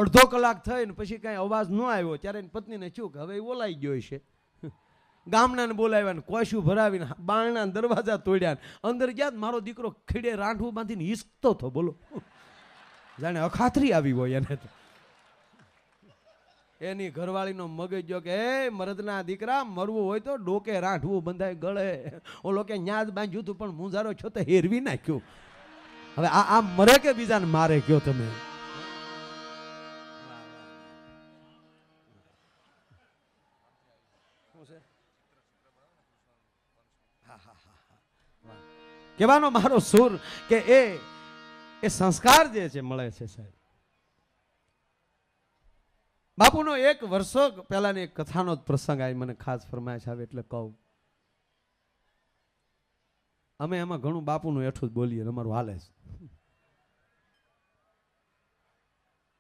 અડધો કલાક થઈને પછી કાંઈ અવાજ ન આવ્યો ત્યારે એની પત્નીને થયું કે હવે એ ઓલાઈ ગયો છે. ગામનાને બોલાવ્યા ને કોશું ભરાવીને બારણા દરવાજા તોડ્યા, અંદર ગયા મારો દીકરો ખીડે રાંઠું બાંધીને હિસકતો હતો. બોલો, જાણે અખાતરી આવી હોય એને. તો એની ઘરવાળીનો મગજ જો કે એ મરદના દીકરા, મરવું હોય તો ડોકે રાંઠવું બંધાય ગળે. ઓલો કે ન્યાજ બાંધ્યું હતું પણ મુંજારો છો તો હેરવી નાખ્યું. હવે આ મરે કે બીજાને મારે કયો તમે? કહેવાનો મારો સુર કે એ સંસ્કાર જે છે મળે છે સાહેબ. બાપુનો એક વર્ષો પહેલાની એક કથાનો પ્રસંગ આવી મને ખાસ ફરમાય છે એટલે કહું. અમે એમાં ઘણું બાપુનું હેઠું જ બોલીએ, અમારું હાલે છે.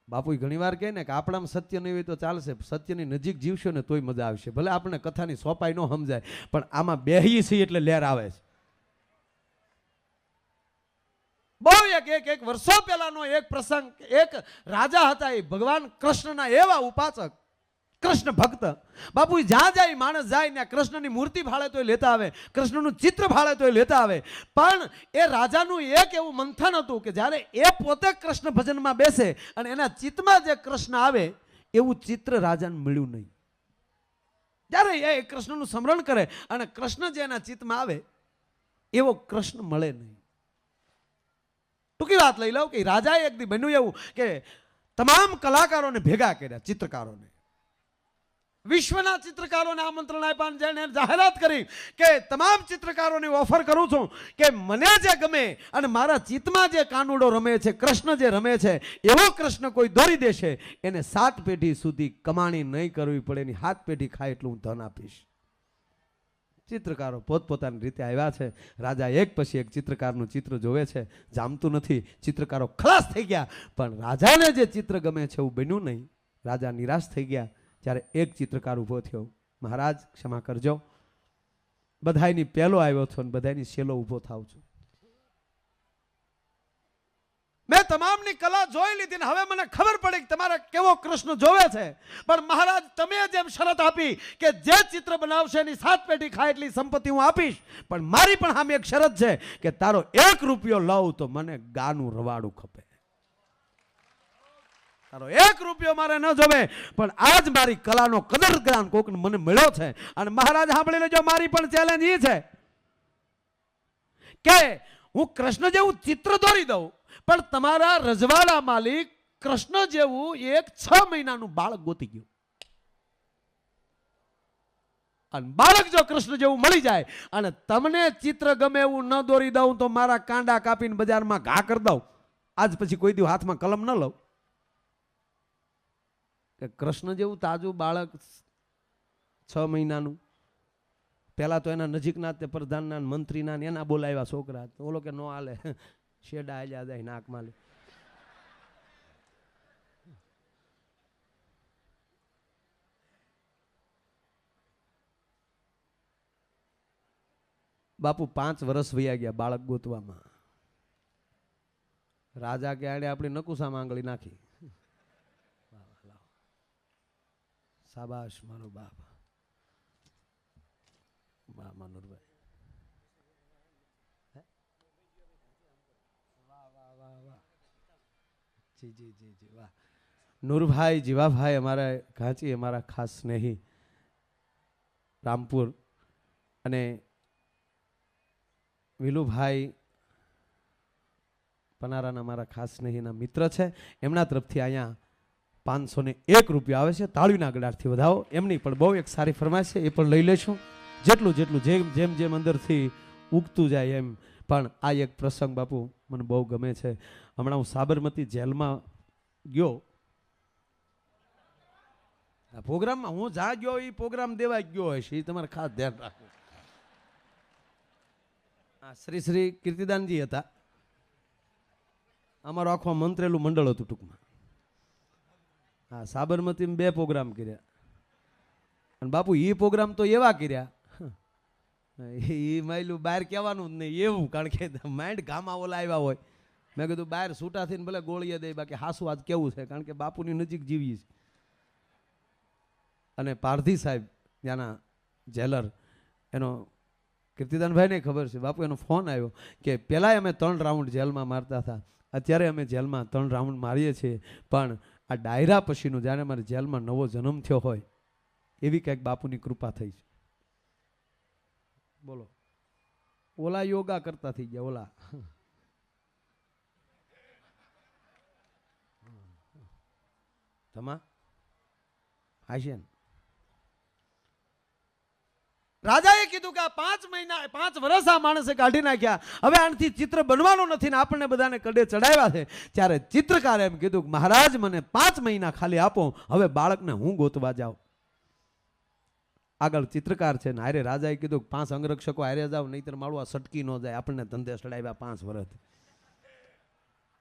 બાપુ ઘણી વાર કહે ને કે આપણામાં સત્ય નહીં હોય તો ચાલશે, સત્યની નજીક જીવશો ને તોય મજા આવશે. ભલે આપણે કથાની સોપાઈ ન સમજાય પણ આમાં બેહી છીએ એટલે લેર આવે છે. બહુ એક વર્ષો પહેલાનો એક પ્રસંગ. એક રાજા હતા, એ ભગવાન કૃષ્ણના એવા ઉપાસક, કૃષ્ણ ભક્ત. બાપુ જ્યાં જાય માણસ જાય ને કૃષ્ણની મૂર્તિ ભાળે તો લેતા આવે, કૃષ્ણનું ચિત્ર ભાળે તો લેતા આવે. પણ એ રાજાનું એક એવું મંથન હતું કે જ્યારે એ પોતે કૃષ્ણ ભજનમાં બેસે અને એના ચિત્તમાં જે કૃષ્ણ આવે એવું ચિત્ર રાજાને મળ્યું નહીં. જ્યારે એ કૃષ્ણનું સ્મરણ કરે અને કૃષ્ણ જે એના ચિત્તમાં આવે એવો કૃષ્ણ મળે નહીં. ટૂંકી વાત લઈ લઉં કે રાજાએ એક દી બન્યું એવું કે તમામ કલાકારોને ભેગા કર્યા, ચિત્રકારોને, વિશ્વના ચિત્રકારોને આમંત્રણ આપ્યા. જેને જાહેરાત કરી કે તમામ ચિત્રકારોને ઓફર કરું છું કે મને જે ગમે અને મારા ચિત્તમાં જે કાનુડો રમે છે, કૃષ્ણ જે રમે છે એવો કૃષ્ણ કોઈ દોરી દેશે એને 7 પેઢી સુધી કમાણી નહીં કરવી પડે, એની 7 પેઢી ખાય એટલું હું ધન આપીશ. ચિત્રકારો પોતપોતાની રીતે આવ્યા છે. રાજા એક પછી એક ચિત્રકારનું ચિત્ર જોવે છે, જામતું નથી. ચિત્રકારો ખલાસ થઈ ગયા પણ રાજાને જે ચિત્ર ગમે છે એવું બન્યું નહીં. રાજા નિરાશ થઈ ગયા. ત્યારે એક ચિત્રકાર ઊભો થયો, મહારાજ ક્ષમા કરજો, બધાયની પહેલો આવ્યો છો અને બધાયની છેલ્લો ઊભો થાવ છું. મેં તમામની કલા જોઈ લીધી ને હવે મને ખબર પડી કે તમારે કેવો કૃષ્ણ જોવે છે. પણ મહારાજ તમે જેમ શરત આપી કે જે ચિત્ર બનાવશે એની 7 પેઢી ખાય એટલી સંપત્તિ હું આપીશ, પણ મારી પણ સામે એક શરત છે કે તારો 1 રૂપિયો લઉં તો મને ગાનું રવાડું ખપે. તારો 1 રૂપિયો મારે ન જોવે પણ આજ મારી કલાનો કદર જ્ઞાન કોક મને મળ્યો છે. અને મહારાજ સાંભળી લેજો, મારી પણ ચેલેન્જ એ છે કે હું કૃષ્ણ જેવું ચિત્ર દોરી દઉં પણ તમારા રજવાડા માલિક કૃષ્ણ જેવું એક 6 મહિનાનું બાળક ગોતી ગયું. અને બાળક જો કૃષ્ણ જેવું મળી જાય અને તમને ચિત્ર ગમે એવું ન દોરી દઉં તો મારા કાંડા કાપીને બજારમાં ઘા કરી દઉં. આજ પછી કોઈ દી હાથમાં કલમ ન લઉં. કે કૃષ્ણ જેવું તાજું બાળક 6 મહિનાનું. પેલા તો એના નજીકના તે પ્રધાનના મંત્રીના એના બોલાવ્યા છોકરા. ઓલો કે નો હાલે, શેડા આલ્યા જાય નાકમાં લે. બાપુ 5 વર્ષ વયા ગયા બાળક ગોતવામાં. રાજા કે આડે આપણી નકુસા માંગળી નાખી. શાબાશ મારો બાપ, વાહ મનુરભાઈ, જી જી જી જી વાહ. નૂરભાઈ, જીવાભાઈ અમારા ઘાંચી, અમારા ખાસ સ્નેહી રામપુર, અને વિલુભાઈ પનારાના અમારા ખાસ સ્નેહીના મિત્ર છે. એમના તરફથી અહીંયા 501 રૂપિયા આવે છે. તાળીના ગળાથી વધાવો. એમની પણ બહુ એક સારી ફરમાઈશ છે, એ પણ લઈ લેશું. જેટલું જેમ જેમ અંદરથી ઉગતું જાય એમ. પણ આ એક પ્રસંગ બાપુ મને બહુ ગમે છે. હમણાં હું સાબરમતી જેલમાં ગયો. આ પ્રોગ્રામમાં હું જા ગયો એ પ્રોગ્રામ દેવા ગયો હશે, એ તમારે ખાસ ધ્યાન રાખવું. શ્રી શ્રી કીર્તિદાનજી હતા. અમારું આખું મંત્રેલું મંડળ હતું ટૂંકમાં. હા, સાબરમતીમાં 2 પ્રોગ્રામ કર્યા. અને બાપુ એ પ્રોગ્રામ તો એવા કર્યા, એ માયલું બહાર કહેવાનું જ નહીં એવું, કારણ કે માઇન્ડ ગામમાં ઓલા આવ્યા હોય મેં કીધું બહાર છૂટા થઈને ભલે ગોળીએ દે, બાકી હાસુ આજ કેવું છે, કારણ કે બાપુની નજીક જીવીએ છે. અને પારધી સાહેબ ત્યાંના જેલર, એનો કીર્તિદાનભાઈને ખબર છે, બાપુ એનો ફોન આવ્યો કે પહેલાં અમે 3 રાઉન્ડ જેલમાં મારતા હતા, અત્યારે અમે જેલમાં 3 રાઉન્ડ મારીએ છીએ, પણ આ ડાયરા પછીનું જ્યારે અમારે જેલમાં નવો જન્મ થયો હોય એવી કંઈક બાપુની કૃપા થઈ છે. બોલો, ઓલા યોગા કરતા થઈ ગયા, ઓલા તમા હાશિયન. રાજાએ કીધું કે આ 5 મહિના 5 વર્ષ આ માણસે કાઢી નાખ્યા, હવે આનાથી ચિત્ર બનવાનું નથી ને આપણને બધાને કડે ચડાવ્યા છે. ત્યારે ચિત્રકારે એમ કીધું કે મહારાજ મને 5 મહિના ખાલી આપો, હવે બાળકને હું ગોતવા જાઉં. આગળ ચિત્રકાર છે ને હારે રાજાએ કીધું કે 5 અંગરક્ષકો હારે જાવ, નહીતર માળું આ સટકી ન જાય, આપણને ધંધે ચડાવ્યા 5 વર્ષ.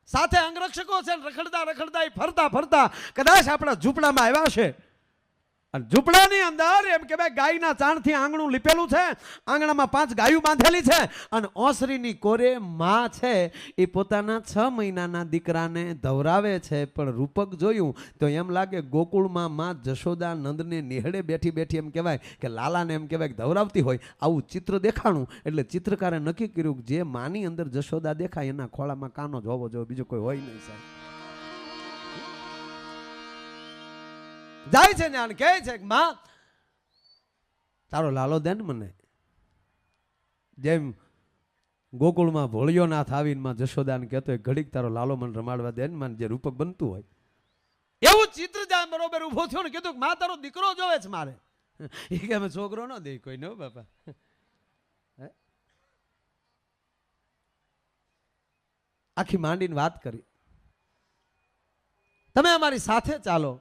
સાથે અંગરક્ષકો છે ને રખડતા રખડતા ફરતા ફરતા કદાચ આપણા ઝૂંપડામાં આવ્યા છે. અને ઝૂંપડાની અંદર એમ કે ભાઈ ગાયના ચાણથી આંગણું લીપેલું છે, આંગણામાં 5 ગાયું બાંધેલી છે, અને ઓસરીની કોરે માં છે એ પોતાના 6 મહિનાના દીકરાને ધવરાવે છે. પણ રૂપક જોયું તો એમ લાગે ગોકુળમાં માં જશોદા નંદને નિહળે બેઠી બેઠી એમ કહેવાય કે લાલાને એમ કહેવાય કે ધવરાવતી હોય, આવું ચિત્ર દેખાણું. એટલે ચિત્રકારે નક્કી કર્યું કે જે માની અંદર જશોદા દેખાય એના ખોળામાં કાનો જ હોવો જોઈએ, બીજો કોઈ હોય નહીં સાહેબ. જાય છે ને કહે છે કે માં તારો લાલો દે ને મને, જેમ ગોકુળમાં ભોળિયો નાથ આવીને માં જશોદાને કહેતો ઘડીક તારો લાલો મને રમાડવા દે ને, મને જે રૂપક બનતું હોય એવું ચિત્ર જાય બરોબર ઉભો થયો ને કીધું માં તારો દીકરો જોવે છે મારે. એ કે અમે છોકરો ન દે કોઈ ન બાપા. આખી માંડીને વાત કરી, તમે અમારી સાથે ચાલો.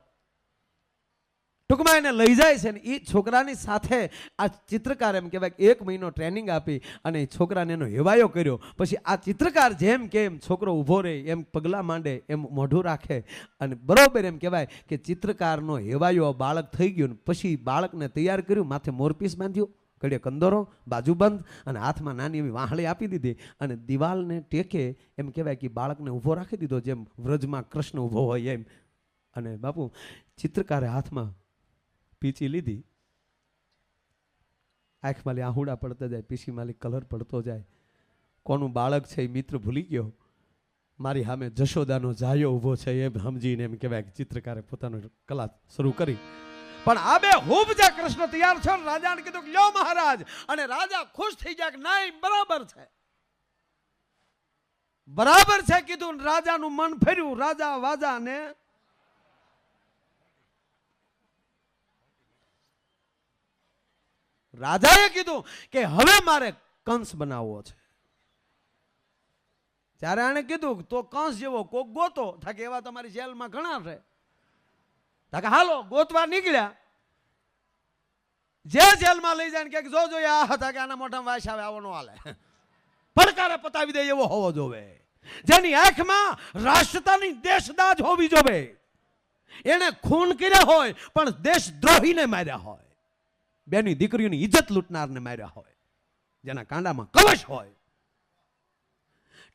ટૂંકમાં એને લઈ જાય છે ને એ છોકરાની સાથે આ ચિત્રકાર એમ કહેવાય 1 મહિનો ટ્રેનિંગ આપી અને છોકરાને એનો હેવાયો કર્યો. પછી આ ચિત્રકાર જેમ કે એમ છોકરો ઊભો રહે, એમ પગલાં માંડે, એમ મોઢું રાખે, અને બરોબર એમ કહેવાય કે ચિત્રકારનો હેવાયો બાળક થઈ ગયો. પછી બાળકને તૈયાર કર્યું, માથે મોરપીસ બાંધ્યું, કડીએ કંદોરો, બાજુબંધ, અને હાથમાં નાની એવી વાહળી આપી દીધી, અને દિવાલને ટેકે એમ કહેવાય કે બાળકને ઊભો રાખી દીધો, જેમ વ્રજમાં કૃષ્ણ ઊભો હોય એમ. અને બાપુ ચિત્રકારે હાથમાં પીચી લીધી, આંખમાં આહુડા પડતા જાય, પીસીમાં કલર પડતો જાય. કોનું બાળક છે એ મિત્ર ભૂલી ગયો, મારી સામે જશોદાનો જાયો ઊભો છે એમ સમજીને એમ કહેવાય કે ચિત્રકારે પોતાનો કલા શરૂ કરી. પણ આ બે હુબ જે કૃષ્ણ તૈયાર છે, રાજાને કીધું કે લ્યો મહારાજ, અને રાજા ખુશ થઈ જાય કે નહીં બરાબર છે, બરાબર છે કીધું. રાજાનું મન ફર્યું, રાજા વાજા ને રાજાએ કીધું કે હવે મારે કંસ બનાવવો છે. ત્યારે આને કીધું તો કંસ જેવો કોક ગોતો, થાકે એવા તમારી જેલમાં ઘણા છે, થાકે હાલો ગોતવા નીકળ્યા. જે જેલમાં લઈ જાય કે જો જો આ હતા કે આના મોઢામાં વાસ આવે, આવો નો હાલે, પડકારે પતાવી દે એવો હોવો જોવે, જેની આંખમાં રાષ્ટ્રતાની દેશદાજ હોવી જોવે. એને ખૂન કર્યા હોય પણ દેશદ્રોહીને માર્યા હોય, બેની દીકરીઓની ઇજ્જત લૂંટનારને માર્યા હોય, જેના કાંડામાં કવચ હોય,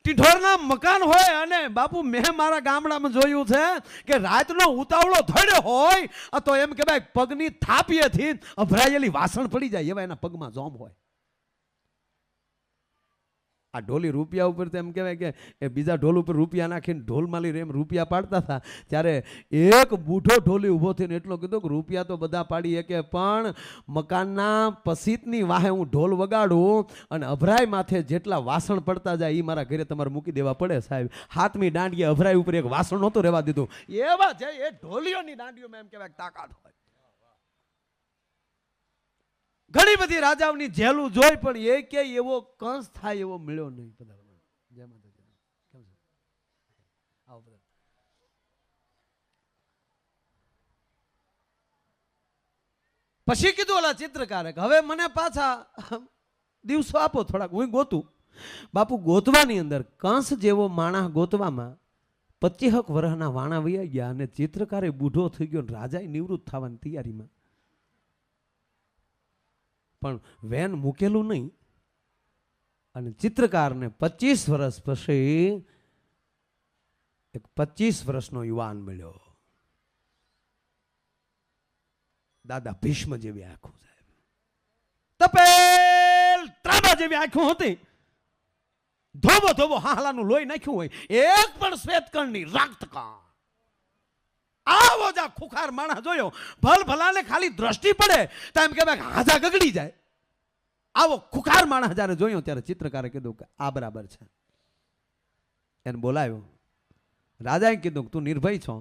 ટીઠોરના મકાન હોય. અને બાપુ મેં મારા ગામડામાં જોયું છે કે રાતનો ઉતાવળો થયો હોય તો એમ કે ભાઈ પગની થાપીએથી અભરાયેલી વાસણ પડી જાય એવા એના પગમાં જોમ હોય. આ ઢોલી રૂપિયા ઉપર તો એમ કહેવાય કે એ બીજા ઢોલ ઉપર રૂપિયા નાખીને ઢોલ માલી એમ રૂપિયા પાડતા હતા. ત્યારે એક બૂઢો ઢોલી ઊભો થઈને એટલો કીધો કે રૂપિયા તો બધા પાડી શકે, પણ મકાનના પસીતની વાહે હું ઢોલ વગાડું અને અભરાય માથે જેટલા વાસણ પડતા જાય એ મારા ઘરે તમારે મૂકી દેવા પડે સાહેબ. હાથમી દાંડીએ અભરાય ઉપર એક વાસણ નહોતું રહેવા દીધું. એવા છે એ ઢોલીઓની દાંડીઓમાં એમ કહેવાય તાકાત હોય. ઘણી બધી રાજાઓની જેલું જોઈ પણ એ કે એવો કંસ થાય એવો મળ્યો નહીં. પછી કીધું ઓલા ચિત્રકારે હવે મને પાછા દિવસો આપો થોડાક, હું ગોતું. બાપુ ગોતવાની અંદર કંસ જેવો માણસ ગોતવામાં 25 વર્ષના વાણા વયા ગયા અને ચિત્રકારે બૂઢો થઈ ગયો, રાજાએ નિવૃત્ત થવાની તૈયારીમાં. પણ વેન મૂકેલું નહીં અને ચિત્રકારને 25 વર્ષ પછી એક 25 વર્ષનો યુવાન મળ્યો, દાદા ભીષ્મ જેવી આંખો, સાહેબ તપેલ ત્રાબા જેવી આંખો હતી, ધોબો ધોબો હાલાનું લોહી નાખ્યું હોય, એક પણ શ્વેતકણની રક્તકણ. આવો જા ખુખાર માણસ જોયો, ભલ ભલાને ખાલી દ્રષ્ટિ પડે તો એમ કે હાજા ગગડી જાય. આવો ખુખાર માણસ જ્યારે જોયો ત્યારે ચિત્રકારે કીધું કે આ બરાબર છે. એને બોલાવ્યો, રાજાએ કીધું કે તું નિર્ભય છો,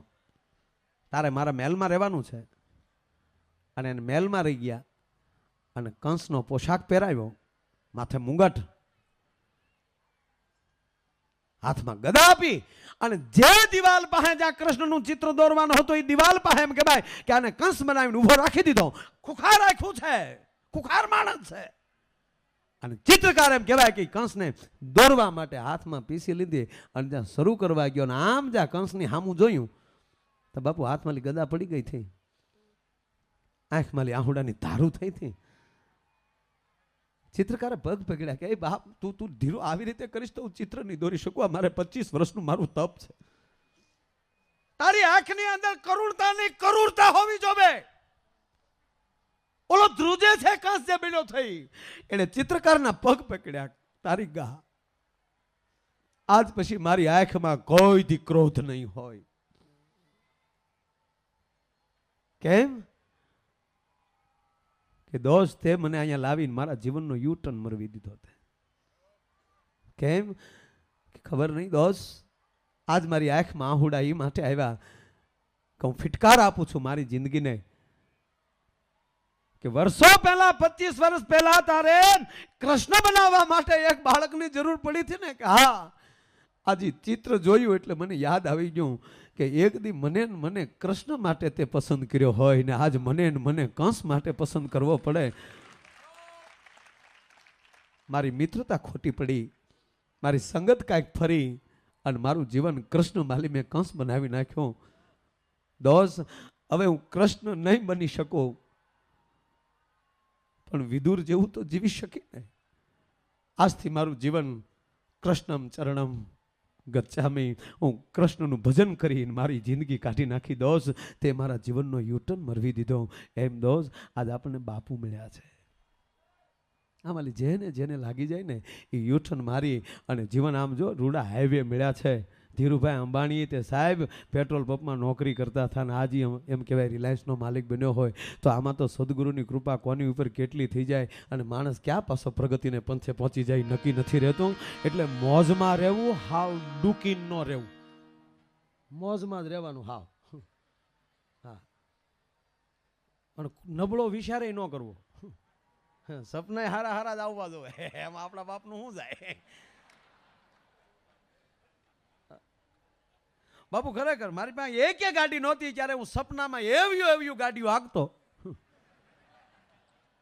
તારે મારા મહેલમાં રહેવાનું છે. અને એને મહેલમાં રહી ગયા અને કંસનો પોશાક પહેરાવ્યો, માથે મુંગટ, હાથમાં ગદા આપી અને જે દિવાલ પાસે જ્યાં કૃષ્ણનું ચિત્ર દોરવાનું હતું એ દિવાલ પાસે એમ કે ભાઈ કે આને કંસ બનાવીને ઉભો રાખી દીધો. ખુખાર રાખ્યું છે, ખુખાર માણસ છે. અને ચિત્રકાર એમ કહેવાય કે કંસને દોરવા માટે હાથમાં પીસી લીધી અને જ્યાં શરૂ કરવા ગયો ને આમ જ્યાં કંસની સામું જોયું તો બાપુ હાથમાંથી ગદા પડી ગઈ હતી, આંખમાંથી આહુડાની ધારું થઈ હતી. ચિત્રકારે પગ પકડ્યા કે બાપ તું ધીરો આવી રીતે કરીશ તો હું ચિત્ર નહીં દોરી શકું, મારે 25 વર્ષનું મારું તપ છે. તારી આંખની અંદર કરુણતાની કરુણતા હોવી જોવે. ઓલો ધ્રુજે છે કંસ જે બીડો થઈ, એને ચિત્રકારના પગ પકડ્યા, તારી ગા આજ પછી મારી આંખમાં કોઈ દી ક્રોધ નહીં હોય. કેમ કે દોસ્ત તે મને અહીંયા લાવીને મારા જીવનનો યુ ટર્ન મરવી દીધો. કેમ ખબર નહીં દોસ્ત, આજ મારી આંખમાં આહુડા એ માટે આવ્યા કે હું ફિટકાર આપું છું મારી જિંદગીને કે વર્ષો પહેલા 25 વર્ષ પહેલા તારે કૃષ્ણ બનાવવા માટે એક બાળકની જરૂર પડી હતી ને. કે હા, આજે ચિત્ર જોયું એટલે મને યાદ આવી ગયું કે એક દી મને કૃષ્ણ માટે તે પસંદ કર્યો હોય ને આજ મને કંસ માટે પસંદ કરવો પડે. મારી મિત્રતા ખોટી પડી, મારી સંગત કાંઈક ફરી અને મારું જીવન કૃષ્ણ માલી મેં કંસ બનાવી નાખ્યો. દોસ્ત હવે હું કૃષ્ણ નહીં બની શકું પણ વિદુર જેવું તો જીવી શકી ને. આજથી મારું જીવન કૃષ્ણમ ચરણમ ગચ્છામી, હું કૃષ્ણનું ભજન કરીને મારી જિંદગી કાઢી નાખી. દોસ્ત તે મારા જીવનનો યુટર્ન મરવી દીધો. એમ દોસ્ત આજ આપણને બાપુ મળ્યા છે. આમાં જેને લાગી જાય ને એ યુટર્ન મારી અને જીવન આમ જો રૂડા હાઈવે મળ્યા છે. ધીરુભાઈ અંબાણી તે સાહેબ પેટ્રોલ પંપમાં નોકરી કરતા હતા ને આજે એમ કહેવાય રિલાયન્સનો માલિક બન્યો હોય તો આમાં તો સદગુરુની કૃપા કોની ઉપર કેટલી થઈ જાય અને માણસ ક્યાં પાછો પ્રગતિને પંથે પહોંચી જાય નક્કી નથી રહેતું. એટલે મોજમાં રહેવું, હાવ ડૂકી ન રહેવું, મોજમાં જ રહેવાનું હાવ. હા, પણ નબળો વિચારે ન કરવો. સપના હારા હારા જ આવવા દો, એમાં આપણા બાપનું શું જાય. બાપુ ખરેખર મારી પાસે એક ગાડી નહોતી ત્યારે હું સપનામાં એવી ગાડીઓ હાંકતો.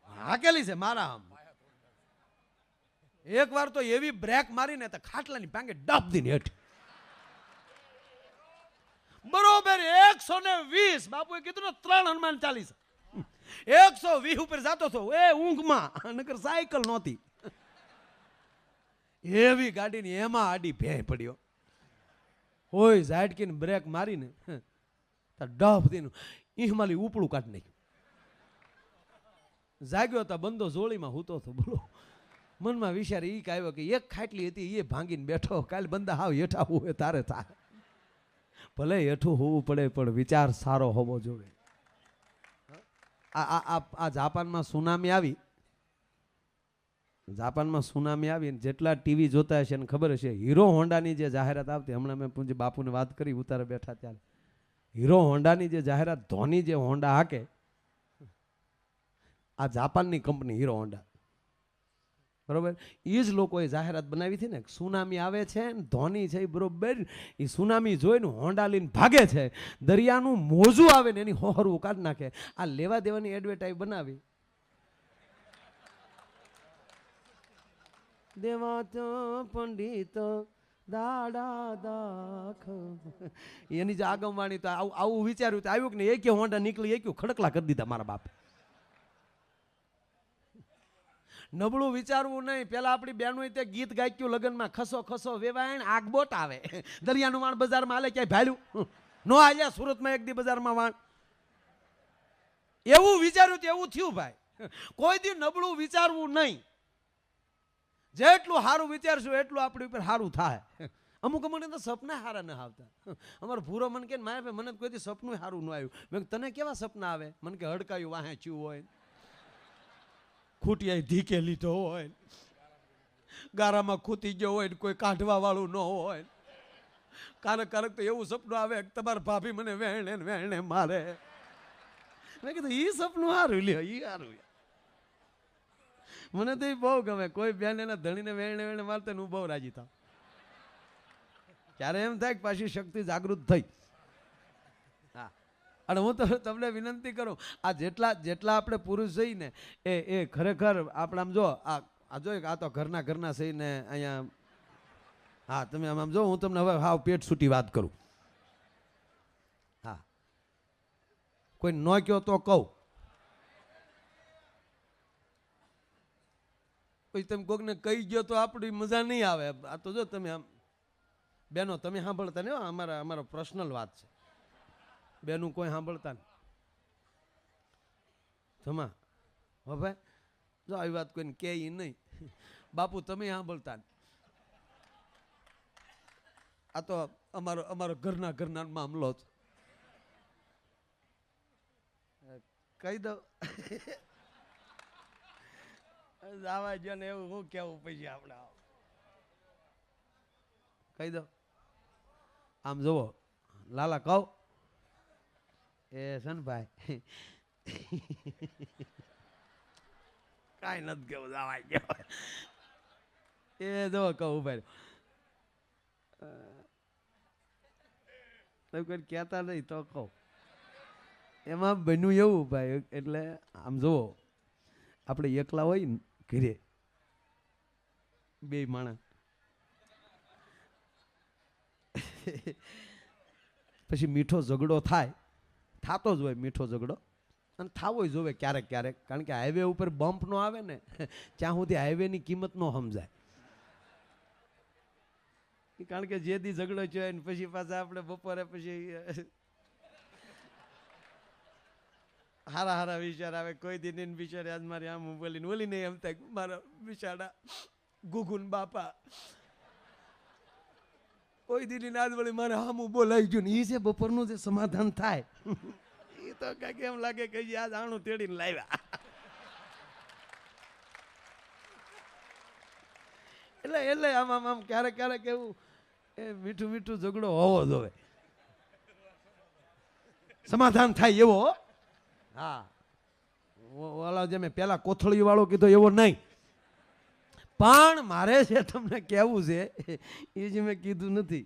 હાકેલી છે મારા આમ. એક વાર તો એવી બ્રેક મારીને તો ખાટલાની પાંગે ડબ દીને હેઠ બરોબર 120. બાપુએ કીધું ને 3 હનુમાન 40 120 ઉપર જતો હતો એ ઊંઘમાં, નકર સાયકલ નહોતી. એવી ગાડીની એમાં આડી ભેં પડ્યો હોય, ઝાટકીને બ્રેક મારીને ડફ દીનું ઈહમાલી ઉપડું કાઢી નાખ્યું. જાગ્યો હતા બંધો જોળીમાં હૂતો હતો. બોલો મનમાં વિચાર ઈ આવ્યો કે એક ખાટલી હતી એ ભાંગીને બેઠો, કાલે બંદા હાવ હેઠા હોય તારે થાય. ભલે હેઠું હોવું પડે પણ વિચાર સારો હોવો જોઈએ. આ જાપાનમાં સુનામી આવી, જાપાનમાં સુનામી આવી જેટલા ટીવી જોતા હશે એને ખબર હશે હીરો હોન્ડાની જે જાહેરાત આવતી, હમણાં મેં પૂંજી બાપુને વાત કરી ઉતારે બેઠા ત્યારે, હીરો હોન્ડાની જે જાહેરાત ધોની જે હોન્ડા હાકે, આ જાપાનની કંપની હીરો હોન્ડા બરોબર, એ જ લોકોએ જાહેરાત બનાવી હતી ને સુનામી આવે છે ને ધોની છે બરોબર એ સુનામી જોઈને હોન્ડા લઈને ભાગે છે, દરિયાનું મોજું આવે ને એની હોહરવું કાઢી નાખે. આ લેવા દેવાની એડવર્ટાઈઝ બનાવી દેવા તો પંડિત દાડા દાખ એની જે આગમવાણી તો આવું વિચાર્યું તો આવ્યું કે ને એક હોન્ડા નીકળી એક ખડકલા કરી દીધા મારા બાપ. નબળું વિચારવું નહીં. પેલા આપણી બહેનો તે ગીત ગાયક્યું લગ્નમાં, ખસો ખસો વેવાયણ આગબોટ આવે. દરિયાનું વાણ બજારમાં હાલે, ક્યાંય ભાલ્યું નો હાલ્યા? સુરતમાં એક દી બજારમાં વાણ એવું વિચાર્યું તો એવું થયું ભાઈ. કોઈ દી નબળું વિચારવું નહીં. જેટલું સારું વિચારશું એટલું આપણી ઉપર સારું થાય. અમુક મને તો સપના સારા ન આવતા. અમારો ભૂરો મને કે મારે મને કોઈ દી સપનું સારું ન આવ્યું. મેં તને કેવા સપના આવે? મને કે હડકાયું વાહે ચ્યું હોય, ખૂટિયા ધીકે લીધો હોય, ગારામાં ખૂતી ગયો હોય, કોઈ કાઢવા વાળું ન હોય. કારક તો એવું સપનું આવે કે તમારા ભાભી મને વેણે વેણે મારે. મેં કીધું ઈ સપનું સારું લ્યો, ઈ સારું. મને તો એ બહુ ગમે. કોઈ બેન એના ધણીને વેણે વેણે મારતા હું બહુ રાજી થાવ. ત્યારે એમ થાય કે પાછી શક્તિ જાગૃત થઈ. હા, અને હું તો તમને વિનંતી કરું, આ જેટલા આપણે પુરુષ છીએ ને એ ખરેખર આપણે આમ જો આ જો આ તો ઘરના સહીને અહીંયા. હા, તમે આમ જો, હું તમને હવે હાવ પેટ છૂટી વાત કરું. હા, કોઈ ન કહો તો કહું. પછી તમે કોકને કહી ગયો તો આપણી મજા નહીં આવે. આ તો જો તમે આમ બેનો તમે સાંભળતા નહીં. અમારો પર્સનલ વાત છે. બેનું કોઈ સાંભળતા નહીં. જમા હો ભાઈ, જો આવી વાત કોઈને કહે નહીં. બાપુ તમે સાંભળતા નહીં. આ તો અમારો ઘરના મામલો છે. કહી દઉં આવા જો ને એવું હું કેવું પછી આપણે કહી દો. આમ જુઓ લાલા કહું એ સનભાઈ કાંઈ નથી કેવું, જવા ગયો એ જો કહું ભાઈ. તમે કોઈ કહેતા નહીં તો કહું. એમાં બન્યું એવું ભાઈ, એટલે આમ જુઓ આપણે એકલા હોય ને ઘરે બે માણસ, પછી મીઠો ઝઘડો થાય. થતો જ હોય મીઠો ઝઘડો, અને થાવો જોવે ક્યારેક ક્યારેક. કારણ કે હાઈવે ઉપર બમ્પ નો આવે ને ત્યાં સુધી હાઈવેની કિંમત નો સમજાય. કારણ કે જે દી ઝઘડો છે ને પછી પાછા આપણે બપોરે પછી હારા વિચાર આવે. કોઈ દિન બિચારે આજ મારી આમ બોલીને ઓલીને એમ થાય મારા બિચારા ગુગુન બાપા. કોઈ દિન આજ વળી મારે હામું બોલાઈ ગયું ને એ છે બપોરનું જે સમાધાન થાય એ તો કઈક એમ લાગે કે આજ આણું તેડીને લાવ્યા. એટલે આમ ક્યારેક એવું એ મીઠું ઝઘડો હોવો જોઈએ, સમાધાન થાય એવો. હા, ઓલા જે મેં પેલા કોથળી વાળો કીધો એવો નહીં. પણ મારે છે તમને કેવું છે એ જે મેં કીધું નથી.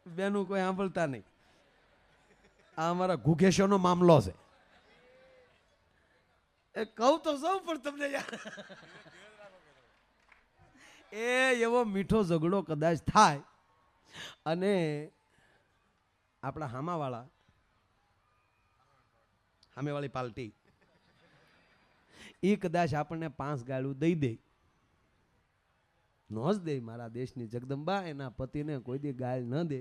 બેનું કોઈ સાંભળતા નહીં. આ અમારા ઘુઘેશોનો મામલો છે. એ કહું તો સૌ પણ તમને એવો મીઠો ઝઘડો કદાચ થાય અને આપણા સામેવાળી પાર્ટી એ કદાચ આપણને 5 ગાળું દઈ દે. નો જ દે, મારા દેશની જગદંબા એના પતિને કોઈ દી ગાળ ન દે.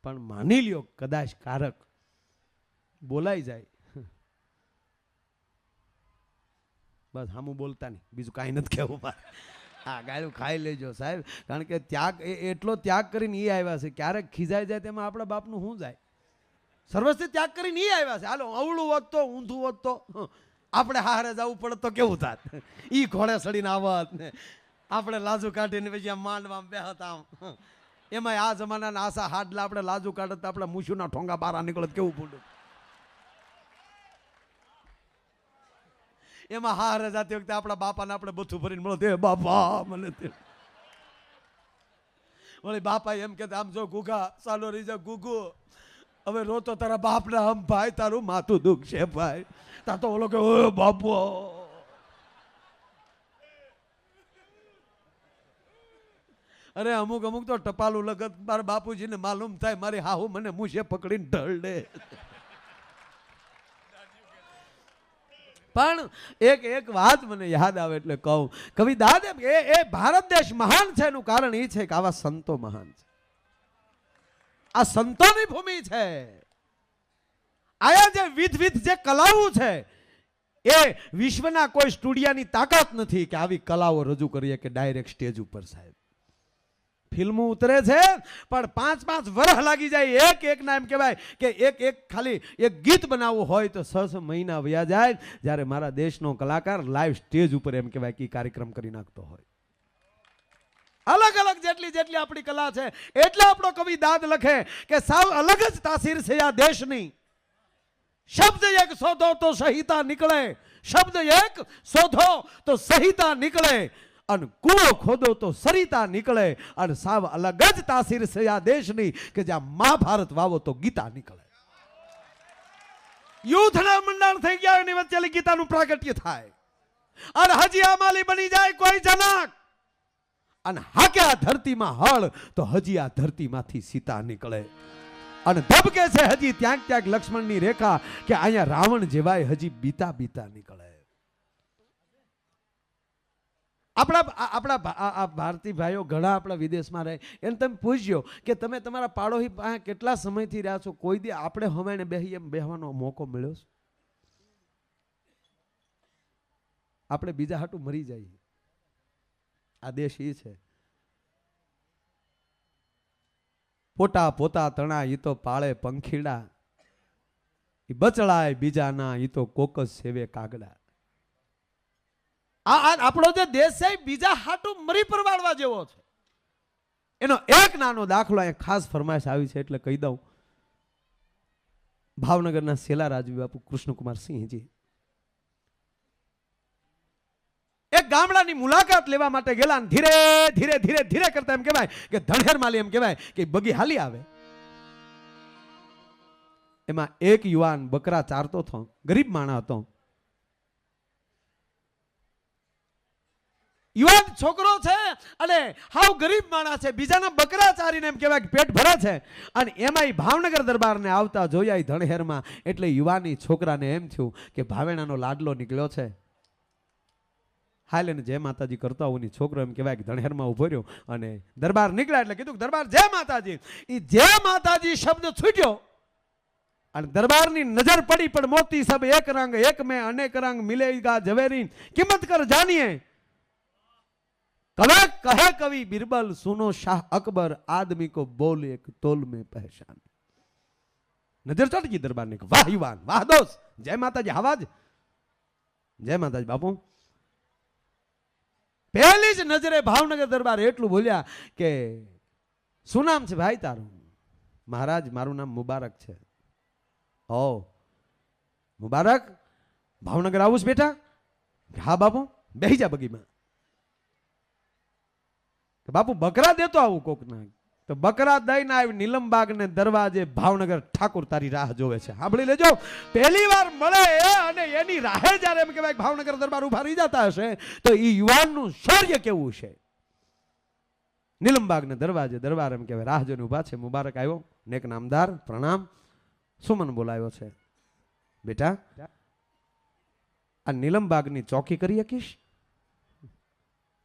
પણ માની લ્યો કદાચ કારક બોલાઈ જાય, બસ હામું બોલતા નહીં, બીજું કાંઈ નથી કહેવું મારે. હા, ગાળું ખાઈ લેજો સાહેબ. કારણ કે ત્યાગ એટલો ત્યાગ કરીને એ આવ્યા છે. ક્યારેક ખીજાઈ જાય તેમાં આપણા બાપનું શું જાય? સર્વસ્થી ત્યાગ કરીને એ આવ્યા છે. હાલો અવળું હોત તો ઊંધું હોત તો આપણે હારે જવું પડે તો કેવું થાત? ઈ ઘોડે સડીને આવત ને આપણે લાજુ કાઢીને પછી આમ માંડવામાં બેહત આમ. એમાં આ જમાનાના આશા હાડલા આપણે લાજુ કાઢત તો આપણે મૂછુના ઠોંગા બારા નીકળત કેવું પૂડું. એમાં હારે જાતી વખતે આપણા બાપાને આપણે બથું ભરીને મળો તે બાપા મને તે વળી બાપા એમ કે આમ જો ગુગા ચાલો રહી જા ગુગુ, હવે રોતો તારા બાપના આમ ભાઈ તારું માથું દુખ છે ભાઈ. તા તો ઓલો કે ઓ બાપુ. અરે અમુક તો ટપાલું લગત મારા બાપુજીને માલુમ થાય મારી હાહુ મને મૂછે પકડીને ઢળ દે. પણ એક વાત મને યાદ આવે એટલે કહું, કવિ દાદ એ ભારત દેશ મહાન છે એનું કારણ એ છે કે આવા સંતો મહાન છે. આ સંતોની ભૂમિ છે. આયા જે વિધ જે કલાઓ છે એ વિશ્વના કોઈ સ્ટુડિયાની તાકાત નથી કે આવી કલાઓ રજૂ કરીએ કે ડાયરેક્ટ સ્ટેજ ઉપર. સાહેબ ફિલ્મો ઉતરે છે પણ 5-5 વર્ષ લાગી જાય એક ના. એમ કહેવાય કે એક ખાલી એક ગીત બનાવવું હોય તો 6 મહિના વયા જાય. જ્યારે મારા દેશનો કલાકાર લાઈવ સ્ટેજ ઉપર એમ કહેવાય કે કાર્યક્રમ કરી નાખતો હોય. અલગ અલગ જેટલી આપણી કલા છે એટલે આપણો કવિ દાદ લખે કે સાવ અલગ જ તાસીર છે આ દેશની. શબ્દ એક શોધો તો સંહિતા નીકળે, શબ્દ એક શોધો તો સંહિતા નીકળે, અને કૂવો ખોદો તો સરિતા નીકળે. અને સાવ અલગ જ તાસીર છે આ દેશની કે જ્યાં મહાભારત વાવો તો ગીતા નીકળે. યુદ્ધના મંડાણ થઈ ગયા એની વચ્ચે ગીતાનું પ્રાગટ્ય થાય. અને હજી આમાલી બની જાય કોઈ જનક, અને હાકે આ ધરતીમાં હળ તો હજી આ ધરતીમાંથી સીતા નીકળે. અને ધબકે છે હજી ક્યાંક લક્ષ્મણની રેખા કે અહીંયા રાવણ જેવાય હજી બીતા નીકળે. આપણા ભારતીય ભાઈઓ ઘણા આપણા વિદેશમાં રહે, એને તમે પૂછજો કે તમે તમારા પાડોશી પાસે કેટલા સમયથી રહ્યા છો, કોઈ દી આપણે હમાઈને બેહવાનો મોકો મળ્યો છે? આપણે બીજા હાટું મરી જઈએ. આ દેશ એ છે. પોતા તણા ઈ તો પાળે પંખીડા, ઈ બચડાય બીજાના ઈ તો કોકસ સેવે કાગડા. આપણો જે દેશ છે બીજા હાટું મરી પરવાડવા જેવો છે. એનો એક નાનો દાખલો અહીંયા ખાસ ફરમાઈશ આવી છે એટલે કહી દઉં. ભાવનગરના સેલા રાજવી બાપુ કૃષ્ણકુમાર સિંહજી એક ગામડાની મુલાકાત લેવા માટે ગયેલા. ધીરે કરતા એમ કહેવાય કે ધણેર માલી એમ કહેવાય કે બગી હાલી આવે. એમાં એક યુવાન બકરા ચારતો હતો, ગરીબ માણસ હતો. યુવાન છોકરો છે અને હાવ ગરીબ માણસ છે, બીજાના બકરા ચારીને એમ કહેવાય કે પેટ ભરે છે. અને એમાં ભાવનગર દરબારને આવતા જોયા ધણહેરમાં. એટલે યુવાની છોકરાને એમ થયું કે ભાવેણાનો લાડલો નીકળ્યો છે, હાલ એને જય માતાજી કરતા હોની. છોકરો એમ કહેવાય કે ધણહેરમાં ઉભો રહ્યો અને દરબાર નીકળ્યા એટલે કીધું દરબાર જય માતાજી. એ જય માતાજી શબ્દ છૂટ્યો અને દરબારની નજર પડી. પણ મોતી સબ એક રંગ એક મેં અનેક રંગ મિલેગા ઝવેરી કિંમત કર જાનિए. कहे कवि बिरबल सुनो शाह अकबर आदमी को बोल एक तोल में पहचान. नजर चढ़ गई दरबार ने, वाह युवान वाह दोस्त, जय माताजी आवाज जय माताजी बापू. पहली ज नजरे भावनगर दरबार एटलू बोलिया के શું નામ છે ભાઈ તારું? મહારાજ મારું નામ મુબારક છે. ઓ મુબારક, ભાવનગર આવું છે બેટા? હા બાપુ. બેહી જા બગીમાં. બાપુ બકરા દેતો આવું કોક ના. તો બકરા દઈને આવી નીલમબાગ ને દરવાજે ભાવનગર ઠાકોર તારી રાહ જોવે છે. સાંભળી લેજો, પહેલી વાર મળે અને એની રાહે જ્યારે એમ કહેવાય ભાવનગર દરબાર ઉભા રહી જતા હશે તો એ યુવાનનું શૌર્ય કેવું છે. નીલમબાગ ને દરવાજે દરબાર એમ કહેવાય રાહ જોઈને ઉભા છે. મુબારક આવ્યો, નેક નામદાર પ્રણામ. સુમન બોલાવ્યો છે. બેટા આ નીલમબાગની ચોકી કરી શકીશ?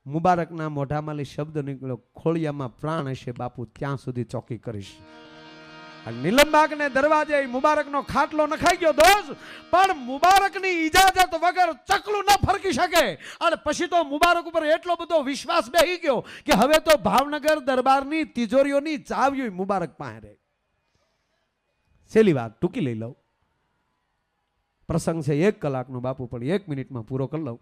મુબારકના મોઢામાંથી શબ્દ નીકળ્યો, ખોળિયામાં પ્રાણ હશે બાપુ ત્યાં સુધી ચોકી કરીશ. નીલમબાગને દરવાજે મુબારકનો ખાટલો નખાઈ ગયો દોસ્ત, પણ મુબારકની ઇજાજત વગર ચકલું ન ફરકી શકે. અને પછી તો મુબારક ઉપર એટલો બધો વિશ્વાસ બેહી ગયો કે હવે તો ભાવનગર દરબારની તિજોરીઓની ચાવીઓ મુબારક પાસે રહે. છેલ્લી વાત ટૂંકી લઈ લઉં. પ્રસંગ છે 1 કલાકનો બાપુ, પણ 1 મિનિટમાં પૂરો કરી લઉં.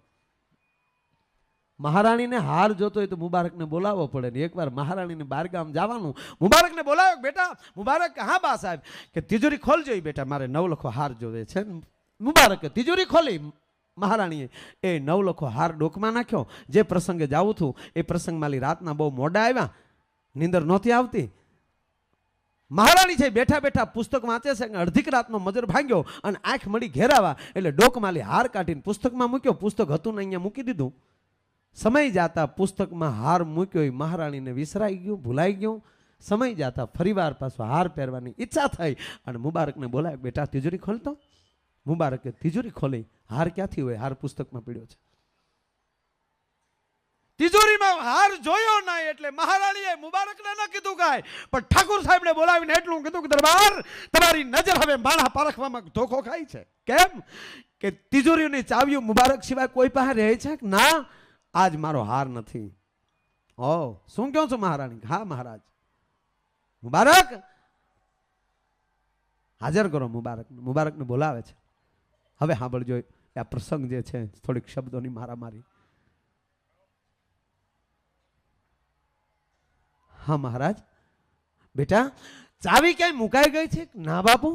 મહારાણીને હાર જોતો હોય તો મુબારકને બોલાવવો પડે ને. એકવાર મહારાણીને બારગામ જવાનું, મુબારકને બોલાવ્યો. બેટા મુબારક, હા બા સાહેબ, કે તિજોરી ખોલજો. બેટા મારે 9 લખો હાર જોવે છે. મુબારકે તિજોરી ખોલી. મહારાણીએ એ 9 લખો હાર ડોકમાં નાખ્યો. જે પ્રસંગે જાવું હતું એ પ્રસંગમાં રાતના બહુ મોડા આવ્યા, નીંદર નહોતી આવતી. મહારાણી છે બેઠા બેઠા પુસ્તક વાંચે છે. અડધીક રાતનો મજર ભાંગ્યો અને આંખ મળી ઘેરાવા એટલે ડોકમાલી હાર કાઢીને પુસ્તકમાં મૂક્યો. પુસ્તક હતું ને અહીંયા મૂકી દીધું. સમય જાતા પુસ્તકમાં હાર મૂક્યો એ મહારાણીને વિસરાઈ ગયું, ભૂલાઈ ગયું. સમય જાતા ફરીવાર પાછો હાર પહેરવાની ઈચ્છા થઈ અને મુબારકને બોલાવ્યો. બેટા તિજોરી ખોલતો. મુબારકે તિજોરી ખોલી. હાર ક્યાંથી હોય? હાર પુસ્તકમાં પડ્યો છે. તિજોરીમાં હાર જોયો ના એટલે મહારાણીએ મુબારકને ન કીધું કાંઈ, પણ ઠાકુર સાહેબને બોલાવીને એટલું કીધું કે દરબાર, તમારી નજર હવે માણા પારખવામાં ધોખો ખાય છે. કેમ કે તિજોરીની ચાવીઓ મુબારક સિવાય કોઈ પાસે રહે છે? ના, આજ મારો હાર નથી. ઓ શું કહો છો મહારાણી? હા મહારાજ. મુબારક હાજર કરો. મુબારકને બોલાવે છે. હવે સાંભળજો આ પ્રસંગ જે છે, થોડીક શબ્દોની મારામારી. હા મહારાજ. બેટા ચાવી ક્યાંય મુકાઈ ગઈ છે? ના બાપુ.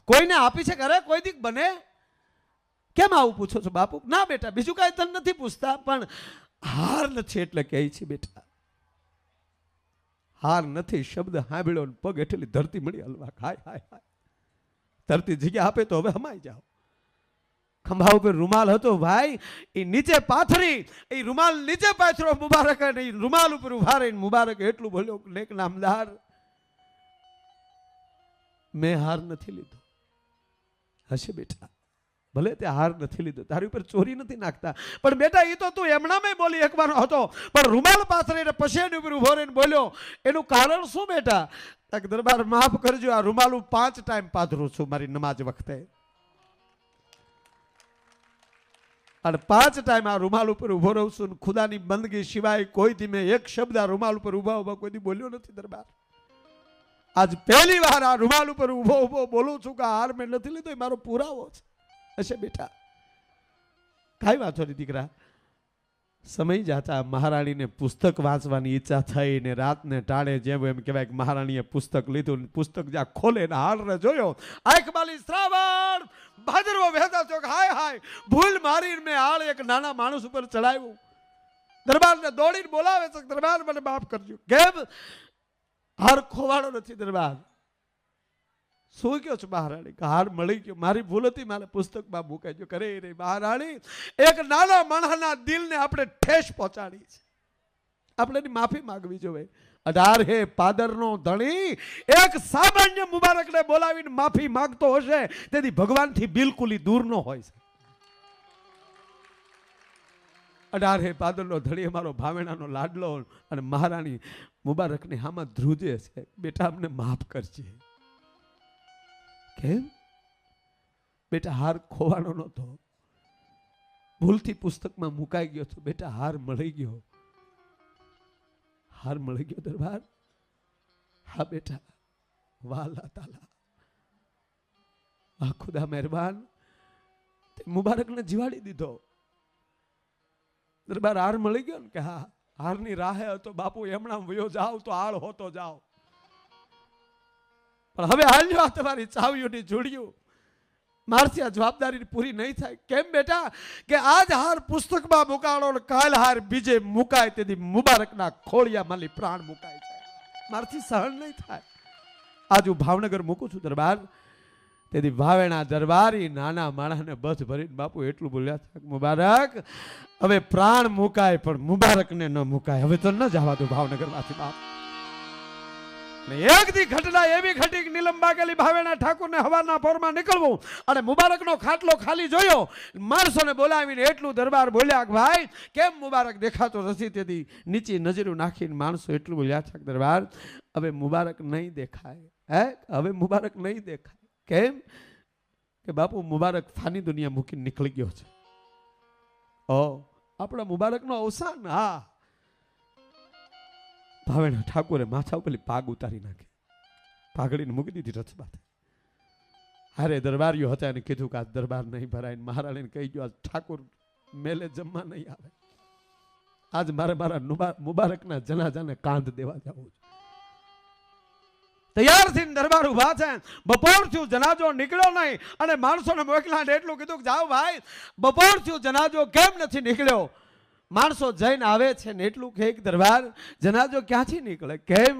કોઈને આપી છે? અરે કોઈ દીક બને. કેમ આવું પૂછો છો બાપુ? ના બેટા બીજું કાંઈ તને નથી પૂછતા, પણ હાર નથી એટલે કહે છે બેટા. હાર નથી શબ્દ સાંભળ્યો પગ એટલી ધરતી મળી હલવા. હાય હાય હાય. ધરતી જગ્યા આપે તો હવે હમાઈ જાઓ. ખંભા ઉપર રૂમાલ હતો ભાઈ, એ નીચે પાથરી, એ રૂમાલ નીચે પાથરો મુબારક, અને રૂમાલ ઉપર ઉભા રહીને મુબારક એટલું બોલ્યો, નેક નામદાર, મેં હાર નથી લીધો. હશે બેટા, ભલે તે હાર નથી લીધો, તારી ઉપર ચોરી નથી નાખતા, પણ બેટા એ તો તું એમનામાં બોલી એકવાનો હતો, પણ રૂમાલ પાથરીને પછી એની ઉપર ઉભો રહીને બોલ્યો, એનું કારણ શું બેટા? દરબાર માફ કરજો, આ રૂમાલ 5 ટાઈમ પાથરું છું મારી નમાજ વખતે, અને 5 ટાઈમ આ રૂમાલ ઉપર ઉભો રહું છું. ખુદાની બંદગી સિવાય કોઈ દી મેં એક શબ્દ આ રૂમાલ ઉપર ઉભા કોઈ દી બોલ્યો નથી દરબાર. આજ પહેલી વાર આ રૂમાલ ઉપર ઉભો બોલું છું કે હાર મેં નથી લીધો, એ મારો પુરાવો છે. હશે બેટા, કાંઈ વાંધો નહીં દીકરા. સમય જાતા મહારાણીને પુસ્તક વાંચવાની ઈચ્છા થઈ ને રાતને ટાણે જેમ એમ કહેવાય કે મહારાણીએ પુસ્તક લીધું. પુસ્તક જ્યાં ખોલે ને હારને જોયો, આંખ બાલી શ્રાવણ ભાદરવો વહેતા ચોક, હાય હાય ભૂલ મારીને મેં હાલ એક નાના માણસ ઉપર ચડાવ્યું. દરબારને દોડીને બોલાવે છે, દરબાર મને માફ કરજો. કેમ? હાર ખોવાડો નથી દરબાર. શું કહો છો મહારાણી? હાર મળી ગયો, મારી ભૂલ હતી, મારે પુસ્તકમાં મુકાઈ ગયો. કરે નહીં મહારાણી, એક નાના માણસના દિલને આપણે ઠેસ પહોંચાડી છે, આપણે એની માફી માંગવી જોઈએ. 18 પાદરનો ધણી એક સામાન્ય મુબારકને બોલાવીને માફી માંગતો હશે, તેથી ભગવાનથી બિલકુલ દૂર ન હોય છે. 18 પાદરનો ધણી અમારો ભાવેણાનો લાડલો, અને મહારાણી મુબારકની હામાં ધ્રુજે છે, બેટા અમને માફ કરજે. કેમ? બેટા હાર ખોવાનો નહોતો, ભૂલથી પુસ્તકમાં મુકાઈ ગયો હતો. બેટા હાર મળી ગયો, હાર મળી ગયો દરબાર. હા બેટા, વાહ અલ્લાહ તાલા, વાહ ખુદા મહેરબાન, મુબારકને જીવાડી દીધો દરબાર. હાર મળી ગયો ને કે હા, હારની રાહે હતો બાપુ, એમણામ વયો જાવ તો હાલ હોતો જાવ, પણ હવે હાલ્યો તમારી ચાવીઓની જોડિયું, મારથી આ જવાબદારી પૂરી નહીં થાય. કેમ બેટા? કે આજ હાર પુસ્તકમાં મુકાણો, કાલ હાર બીજે મુકાય, તેથી મુબારકના ખોળિયા માલી પ્રાણ મુકાય છે, મારથી સહન નહીં થાય. આજ હું ભાવનગર મૂકું છું દરબાર, તેથી ભાવેણા દરબારી નાના માણસને બસ ભરીને બાપુ એટલું બોલ્યા છે, મુબારક હવે પ્રાણ મુકાય પણ મુબારકને ન મુકાય. હવે તો ન જવા દો ભાવનગરમાંથી બાપ. એક દી ઘટના એવી ઘટી કે નીલમ બાગેલી ભાવેણા ઠાકુરને હવારના પોરમાં નીકળવું અને મુબારકનો ખાટલો ખાલી જોયો. માણસોને બોલાવીને એટલું દરબાર બોલ્યા કે ભાઈ કેમ મુબારક દેખાતો નથી? તેથી નીચે નજરો નાખીને માણસો એટલું બોલ્યા છે કે દરબાર હવે મુબારક નહીં દેખાય. હવે મુબારક નહીં દેખાય. કેમ? કે બાપુ મુબારક ફાની દુનિયા મૂકીને નીકળી ગયો છે. ઓ આપણા મુબારકનો અવસાન. હા, ભાવેણા ઠાકોરે માથા ઉપર પાગ ઉતારી નાખી, પાઘડીને મૂકી દીધી રથ માથે. હારે દરબારીઓ હતા એને કીધું કે આ દરબાર નહીં ભરાય. મહારાણીને કહી ગયો આજ ઠાકોર મેલે જમવા નહીં આવે, આજ મારે મારા મુબારકના જનાજાને કાંધ દેવા જવું છે. તૈયાર થઈને દરબાર ઉભા છે. બપોર થયું જનાજો નીકળ્યો નહીં, અને માણસોને મોકલા એટલું કીધું કે જાઓ ભાઈ, બપોર થયું જનાજો કેમ નથી નીકળ્યો? માણસો જઈને આવે છે ને એટલું કે દરબાર જનાજો ક્યાંથી નીકળે? કેમ?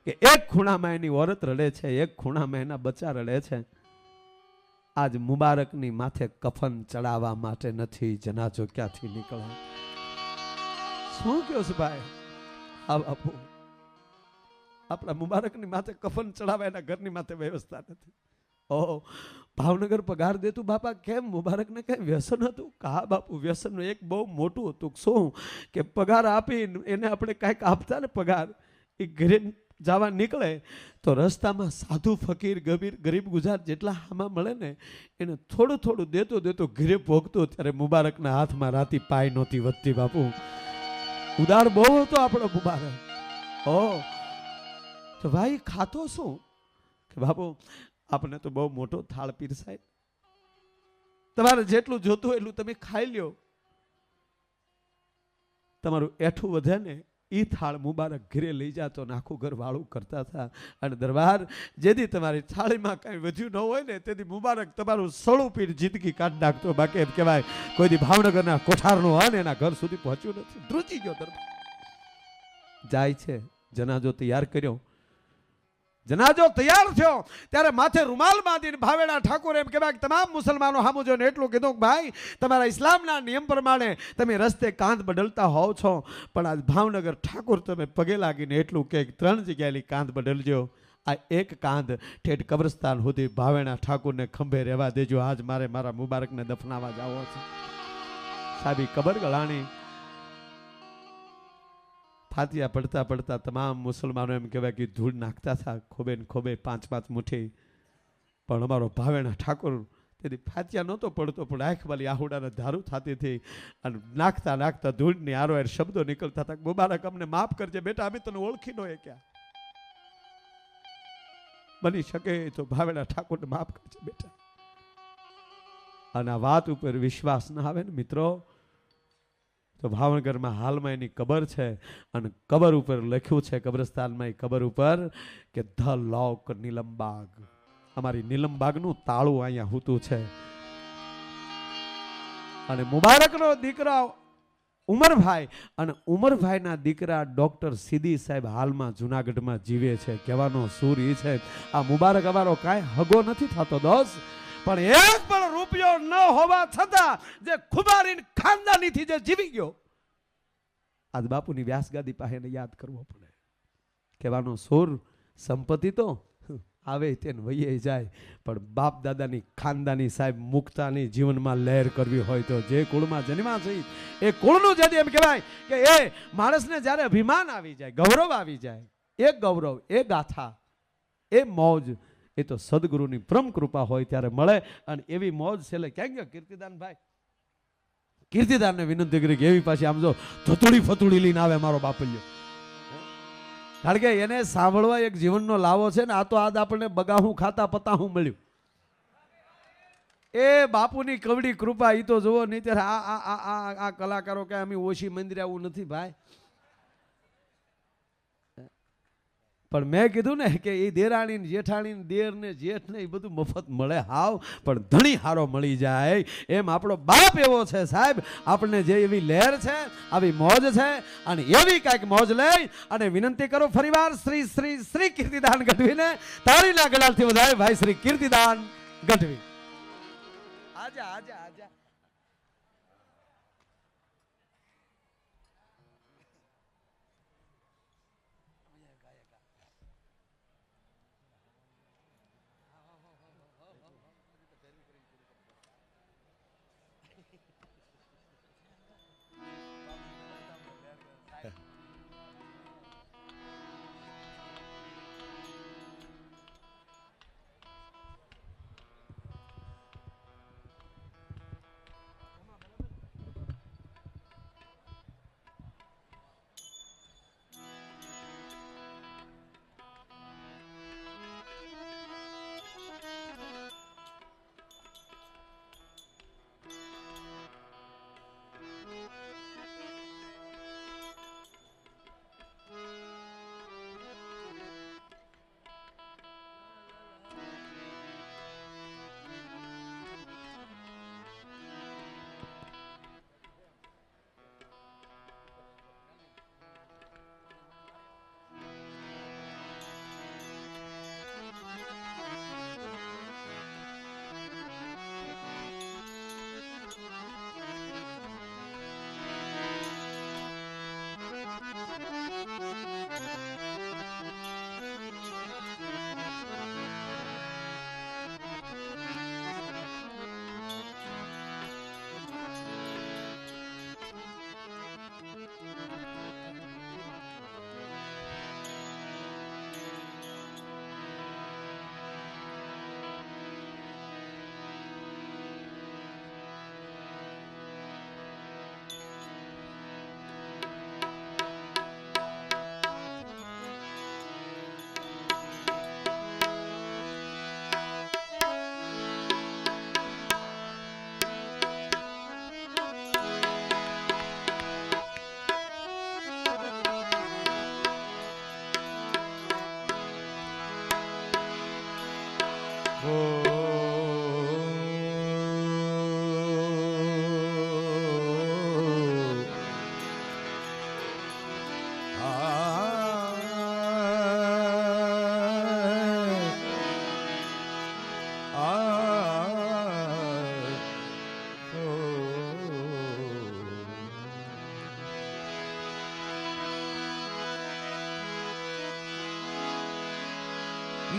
કે એક ખૂણામાં એની ઓરત રડે છે, એક ખૂણામાં એના બચ્ચા રડે છે. આજ મુબારકની માથે કફન ચડાવવા માટે નથી, જનાજો ક્યાંથી નીકળે? શું કહો છો ભાઈ? આ બાપુ આપણા મુબારકની માથે કફન ચડાવવા એના ઘરની માથે વ્યવસ્થા નથી. ઓહો, ભાવનગર પગાર દેતું બાપા, કેમ મુબારકને કઈ વ્યસન હતું? કા બાપુ, વ્યસનનું એક બહુ મોટું હતું. શું કે પગાર આપીને એને આપણે કાંઈક આપતા ને પગાર, એ ઘરે જવા નીકળે તો રસ્તામાં સાધુ ફકીર ગરીબ ગુજરાત જેટલા આમાં મળે ને એને થોડું થોડું દેતો દેતો ઘરે ભોગતો. ત્યારે મુબારકના હાથમાં રાતી પાય નહોતી વધતી બાપુ. ઉદાર બહુ હતો આપણો મુબારક. ઓ તો ભાઈ ખાતો શું કે બાપુ આપણે તો બહુ મોટો થાળ પીરસાય, તમારે જેટલું જોતું એટલું તમે ખાઈ લ્યો, તમારું એઠું વધે ને એ થાળ મુબારક ઘરે લઈ જાતો ને આખું ઘર વાળું કરતા હતા. અને દરબાર જેથી તમારી થાળીમાં કાંઈ વધ્યું ન હોય ને તેથી મુબારક તમારું સળું પીર જિંદગી કાઢ નાખતો. બાકી એમ કહેવાય કોઈ દી ભાવનગરના કોઠારનો હોય ને એના ઘર સુધી પહોંચ્યું નથી, ધ્રુજી ગયો. દરબાર જાય છે, જનાજો તૈયાર કર્યો. જનાજો તૈયાર થયો ત્યારે માથે રૂમાલ બાંધીને ભાવેણા ઠાકોર એમ કહેવાય તમામ મુસલમાનો સામું જોઈને એટલું કીધું કે ભાઈ તમારા ઇસ્લામના નિયમ પ્રમાણે તમે રસ્તે કાંધ બદલતા હોવ છો, પણ આજ ભાવનગર ઠાકોર તમે પગે લાગીને એટલું કે 3 જગ્યાએની કાંધ બદલજો. આ એક કાંધ ઠેઠ કબ્રસ્તાન સુધી ભાવેણા ઠાકોરને ખંભે રહેવા દેજો. આજ મારે મારા મુબારકને દફનાવા જાવો છે. સાબી કબર ગળાણી ફાતિયા પડતા પડતા તમામ મુસલમાનો એમ કહેવાય કે ધૂળ નાખતા હતા ખોબે ને ખોબે 5-5 મુઠ્ઠી. પણ અમારો ભાવેણા ઠાકોર તેથી ફાતિયા નહોતો પડતો, પણ આંખવાલી આહુડાને ધારું થતી હતી અને નાખતા નાખતા ધૂળની આરો શબ્દો નીકળતા હતા. મુબારક અમને માફ કરજે બેટા, અમે તને ઓળખી ન ક્યાં, બની શકે તો ભાવેણા ઠાકોરને માફ કરજે બેટા. અને આ વાત ઉપર વિશ્વાસ ના આવે ને મિત્રો તો ભાવનગરમાં હાલમાં એની કબર છે અને કબર ઉપર લખ્યું છે કબ્રસ્તાનમાં એ કબર ઉપર કે ધ લોક નીલમબાગ. અમારી નીલમબાગનું તાળું અહીંયા હોતું છે. અને મુબારકનો દીકરો ઉમરભાઈ અને ઉમરભાઈના દીકરા ડોક્ટર સિદ્દી સાહેબ હાલમાં જુનાગઢમાં જીવે છે. કહેવાનો સૂર એ છે આ મુબારક અમારો કાંઈ હગો નથી થતો દોસ્ત, પણ એક પણ રૂપિયો ન હોવા છતાં જે ખુમારીન ખાનદાનીથી જે જીવી ગયો, આજ બાપુની વ્યાસગાદી પાસે યાદ કરવો પડે. કહેવાનો સૂર સંપત્તિ તો આવે તેને વહીએ જાય, પણ બાપ દાદાની ખાનદાની સાહેબ મુક્તાની જીવનમાં લહેર કરવી હોય તો જે કુળમાં જન્મ્યા છે એ કુળનું જેથી એમ કહેવાય કે એ માણસને જ્યારે અભિમાન આવી જાય, ગૌરવ આવી જાય, એ ગૌરવ, એ ગાથા, એ મોજ એ તો સદગુરુની પરમ કૃપા હોય ત્યારે મળે. અને એવી મોજ છેલ્લે ક્યાં ગયો કીર્તિદાનભાઈ? કીર્તિદાનને વિનંતી કરી કે એવી પાછી આમ જો ધતુડી ફતુડી લઈને આવે મારો બાપલ્યો, કારણ કે એને સાંભળવા એક જીવનનો લાવો છે ને. આ તો આજ આપણને બગાહું ખાતા પતાહું મળ્યું. એ બાપુની કવડી કૃપા એ તો જુઓ, નહીં ત્યારે આ કલાકારો કે અમે ઓછી મંદિર આવું નથી ભાઈ. પણ મેં કીધું ને કે એ દેરાણી જેઠાણી દેર ને જેઠ ને એ બધું મફત મળે હાવ, પણ ધણી હારો મળી જાય. એમ આપણો બાપ એવો છે સાહેબ, આપણને જે એવી લહેર છે, આવી મોજ છે, અને એવી કાંઈક મોજ લઈ અને વિનંતી કરું ફરીવાર શ્રી શ્રી શ્રી કીર્તિદાન ગઢવીને તાળીના ગળાથી વધારે. ભાઈ શ્રી કીર્તિદાન ગઢવી આજા આજા આજા.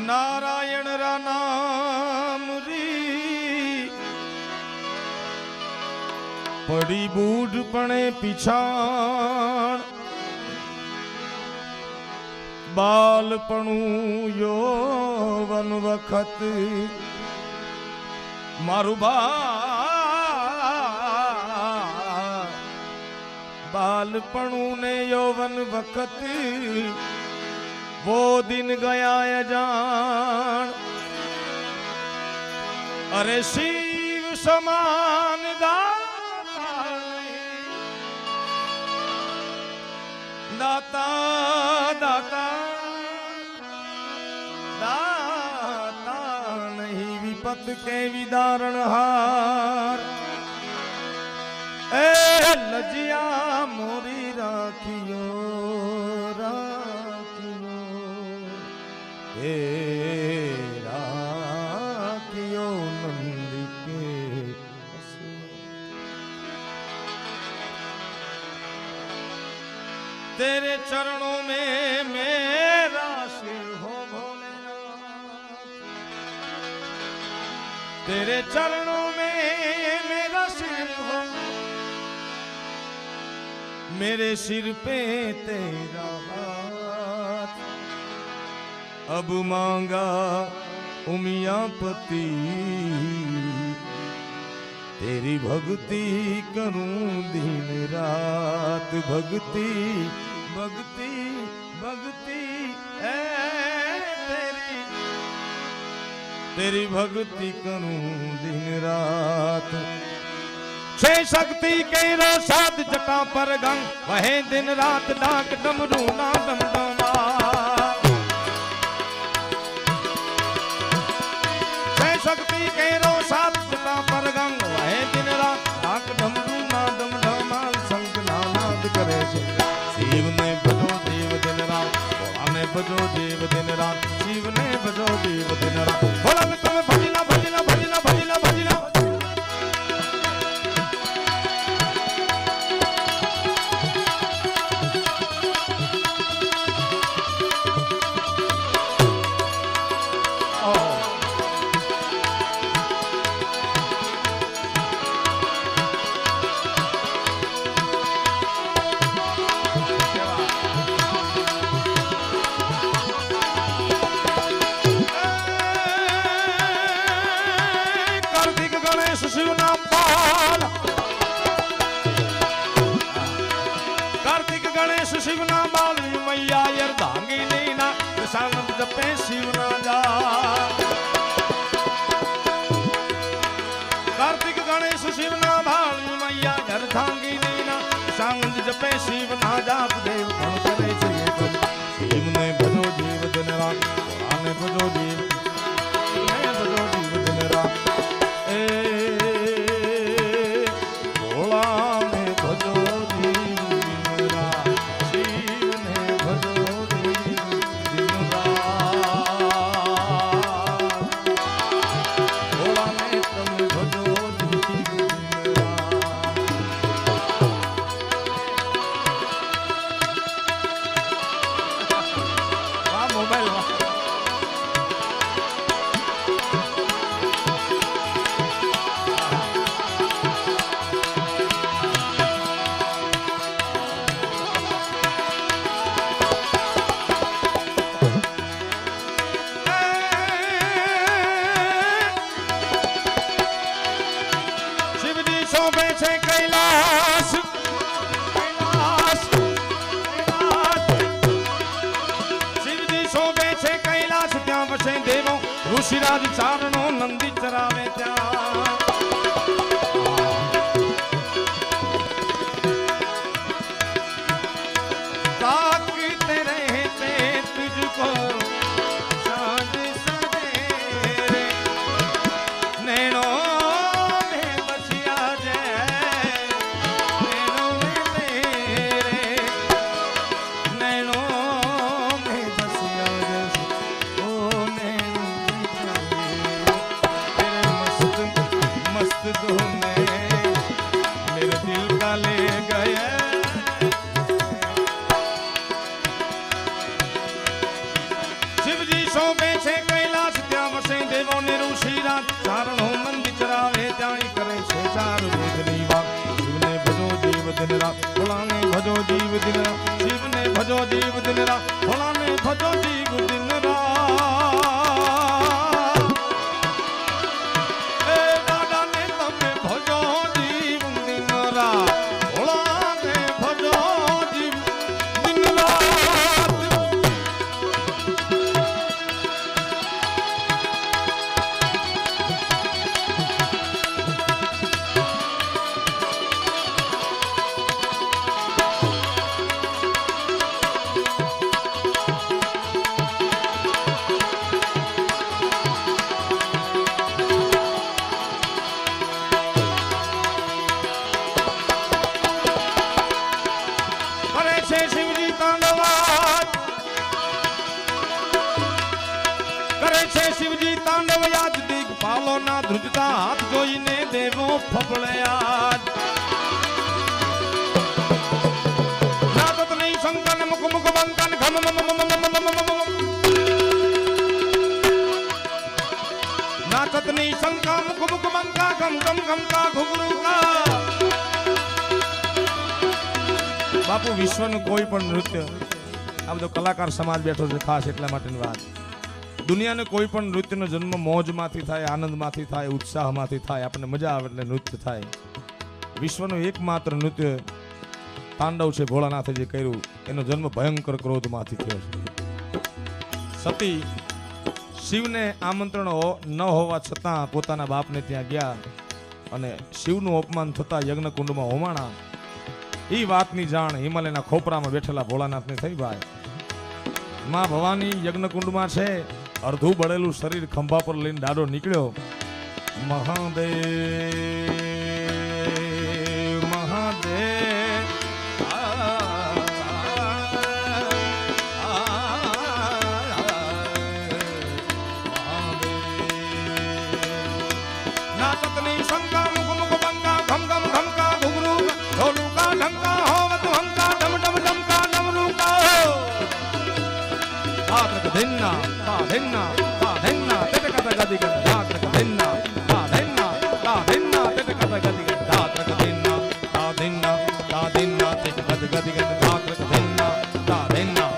नारायण रा नाम री पड़ी बूढ़ पणे पिछाण बालपणु यौवन वखत मारू बालपणु ने यौवन वखत वो दिन गया अजान। अरे शिव समान दाता दाता दाता नहीं विपत के विदारण हार। ए लजिया मोरी राखियो राखियो नंद के तेरे चरणों में मेरा सिर हो भोलेनाथ, तेरे चरणों में मेरा सिर हो, मेरे सिर पे तेरा हाथ। अब मांगा उमियापति तेरी भक्ति करूं दिन रात। भक्ति भक्ति भक्ति तेरी भक्ति करूं दिन रात। छह शक्ति के साथ जटा पर गंग वहे दिन रात डाक डमरू ना दमदमा। शक्ति के रो साथ जटा पर गंग वहे दिन रात डाक डमरू ना डमडमाल संग नाद करे शिव ने भजो देव दिन रात। भोला ने भजो देव दिन रात, शिव ने भजो देव दिन रात। भोला ने तुम्हें भजना भजना भजना भजना भजना शिव नाम पाल। कार्तिक गणेश शिव नाम बाल मैया अर्धांगी लीना सानंद जपे शिव ना जा। कार्तिक गणेश शिव नाम बाल मैया अर्धांगी लीना सानंद जपे शिव ना जाप देव कौन करे शिव ने भजो जीव दिन रात। भोला ने भजो जीव ने भजो जीव दिन रात। कैलाश कैलाश शिव जी शोभे छे कैलाश त्या वसे देवो ऋषिराज चारणो नंदी चरावे त्या। ताकते रहते तुझको साँझ सवेरे શોભે છે કૈલાસ ત્યાં વસે દેવો ને ઋષિરાજ ચારણો મન વિચરાવે ત્યાં કરે છે ચાર વેદની વાત શિવને ભજો જીવ દિન રાત ભોળાને ભજો જીવ દિન રાત શિવને ભજો જીવ દિન રાત ભોળાને ભજો જીવ દિન રાત એ દાદાને તમે ભજો જીવ દિન રાત ભોળાને ભજો જીવ દિન રાત પાલોના ધ્રુજતા હાથ જોઈને દેવો ફફળ્યા નાચત નહીં શંકન મુખ મુખ બંકન ઘમ નાચત નહીં શંકા મુખ મુખ બંકા ઘમ ઘમ ઘમ કા ઘુઘરું કા બાપુ વિશ્વનું કોઈ પણ નૃત્ય આ બધો કલાકાર સમાજ બેઠો છે ખાસ એટલા માટેની વાત દુનિયાને કોઈ પણ નૃત્યનો જન્મ મોજમાંથી થાય આનંદમાંથી થાય ઉત્સાહમાંથી થાય આપણને મજા આવે એટલે નૃત્ય થાય વિશ્વનું એકમાત્ર નૃત્ય તાંડવ છે ભોળાનાથે જે કર્યું એનો જન્મ ભયંકર ક્રોધમાંથી થયો છે સતી શિવને આમંત્રણ ન હોવા છતાં પોતાના બાપને ત્યાં ગયા અને શિવનું અપમાન થતા યજ્ઞકુંડમાં હોમાણા એ વાતની જાણ હિમાલયના ખોપરામાં બેઠેલા ભોળાનાથને થઈ ભાઈ માં ભવાની યજ્ઞકુંડમાં છે અર્ધું બળેલું શરીર ખંભા પર લઈને દાડો નીકળ્યો મહાદેવ મહાદેવ નાચતની શંકા મુખ મુખ બંકા ઘમ ઘમ ઘમકા ઘુઘરું ઢોલું કા ઢંકા હોવત હંકા ડમ ડમ ડમકા ડમરું કા રાત્રક ધિન્ના ધિન્ના ધિન્ના તેટ કත ગતિ ગત રાત્રક ધિન્ના ધિન્ના તેટ કત ગતિ ગત રાત્રક ધિન્ના ધિન્ના તેટ કત ગતિ ગત રાત્રક ધિન્ના ધિન્ના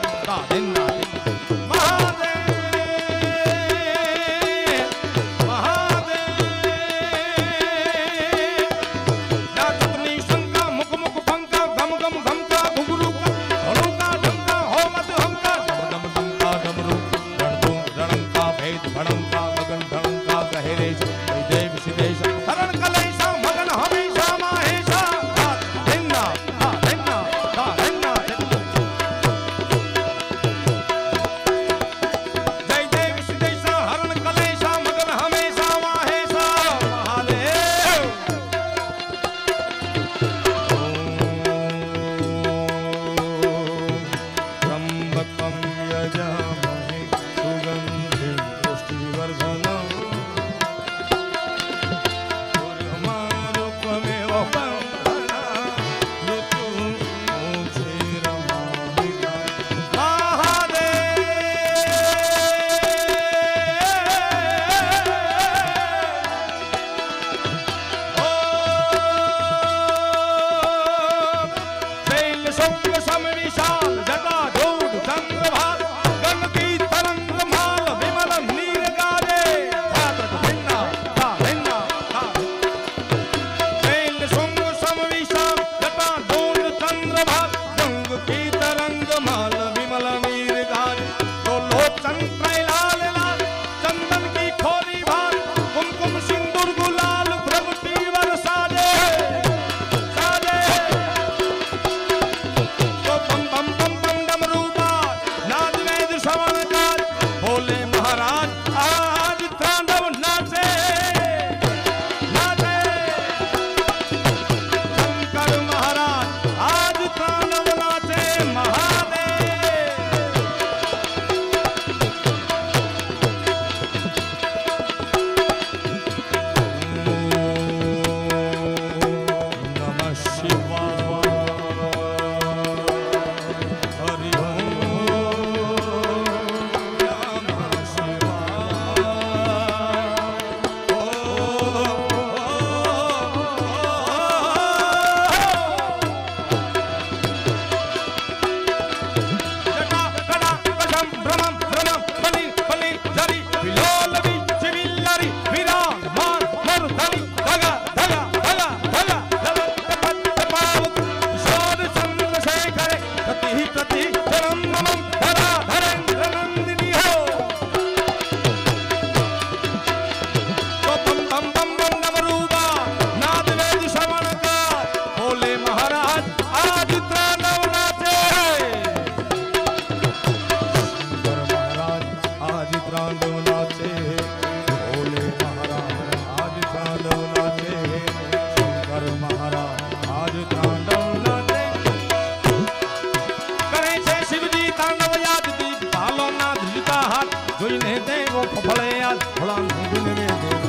फफड़े आज फड़ा दिन रे देव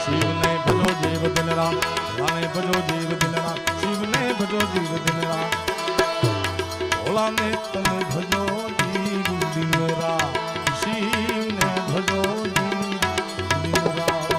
शिव ने भजो जीव दिन रात भोला ने भजो जीव दिन रात शिव ने भजो जीव दिन रात भोला ने तुम भजो जीव दिन रात शिव ने भजो जीव दिन रात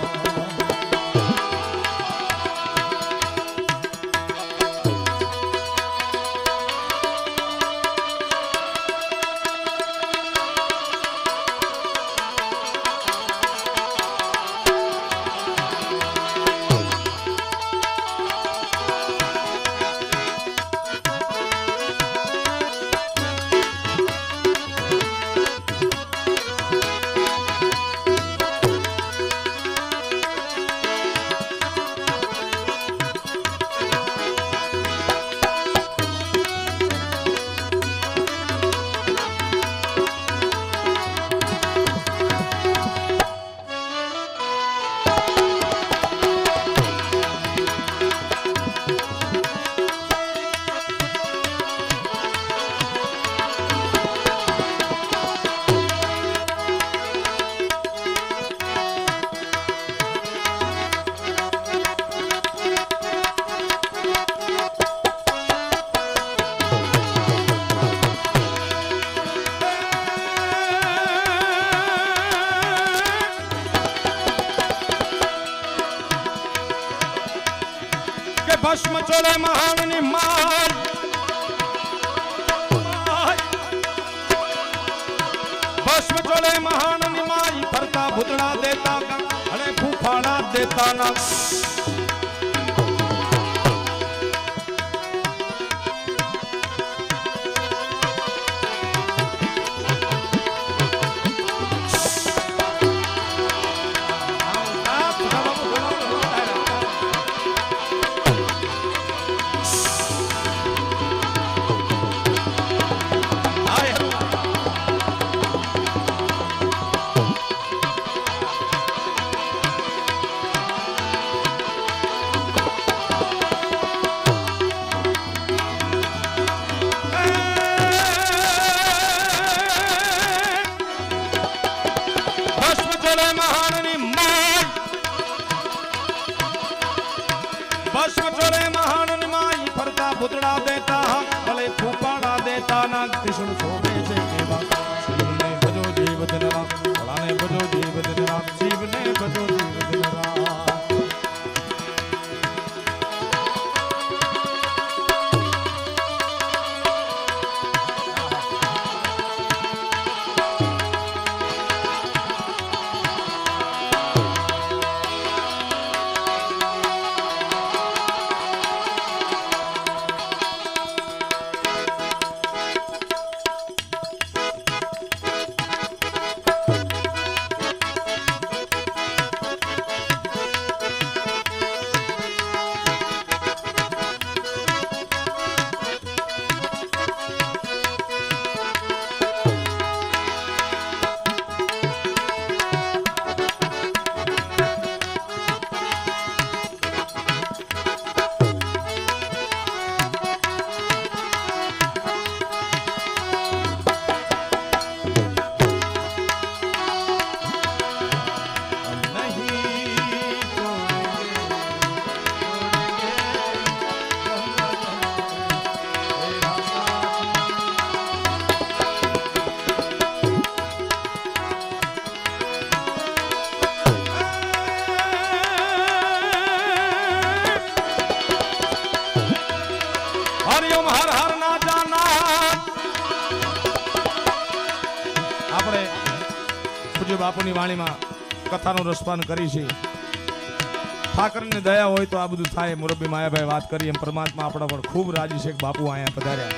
भस्म चोले महान मार भस्म चोले महान माई फरता भुतड़ा देता अरे फूफाड़ा देता ना पुतड़ा देता भले फूफाड़ा देता ना कृष्ण शोभे से केवा शिव ने भजो जीव दिन रात भोला ने भजो जीव दिन रात शिव ने भजो जीव दिन रात બાપુની વાણીમાં કથાનું રસપાન કરી છે ઠાકરની દયા હોય તો આ બધું થાય મુરબ્બી માયાભાઈ વાત કરી એમ પરમાત્મા આપણા પર ખૂબ રાજી છે કે બાપુ અહીંયા પધાર્યા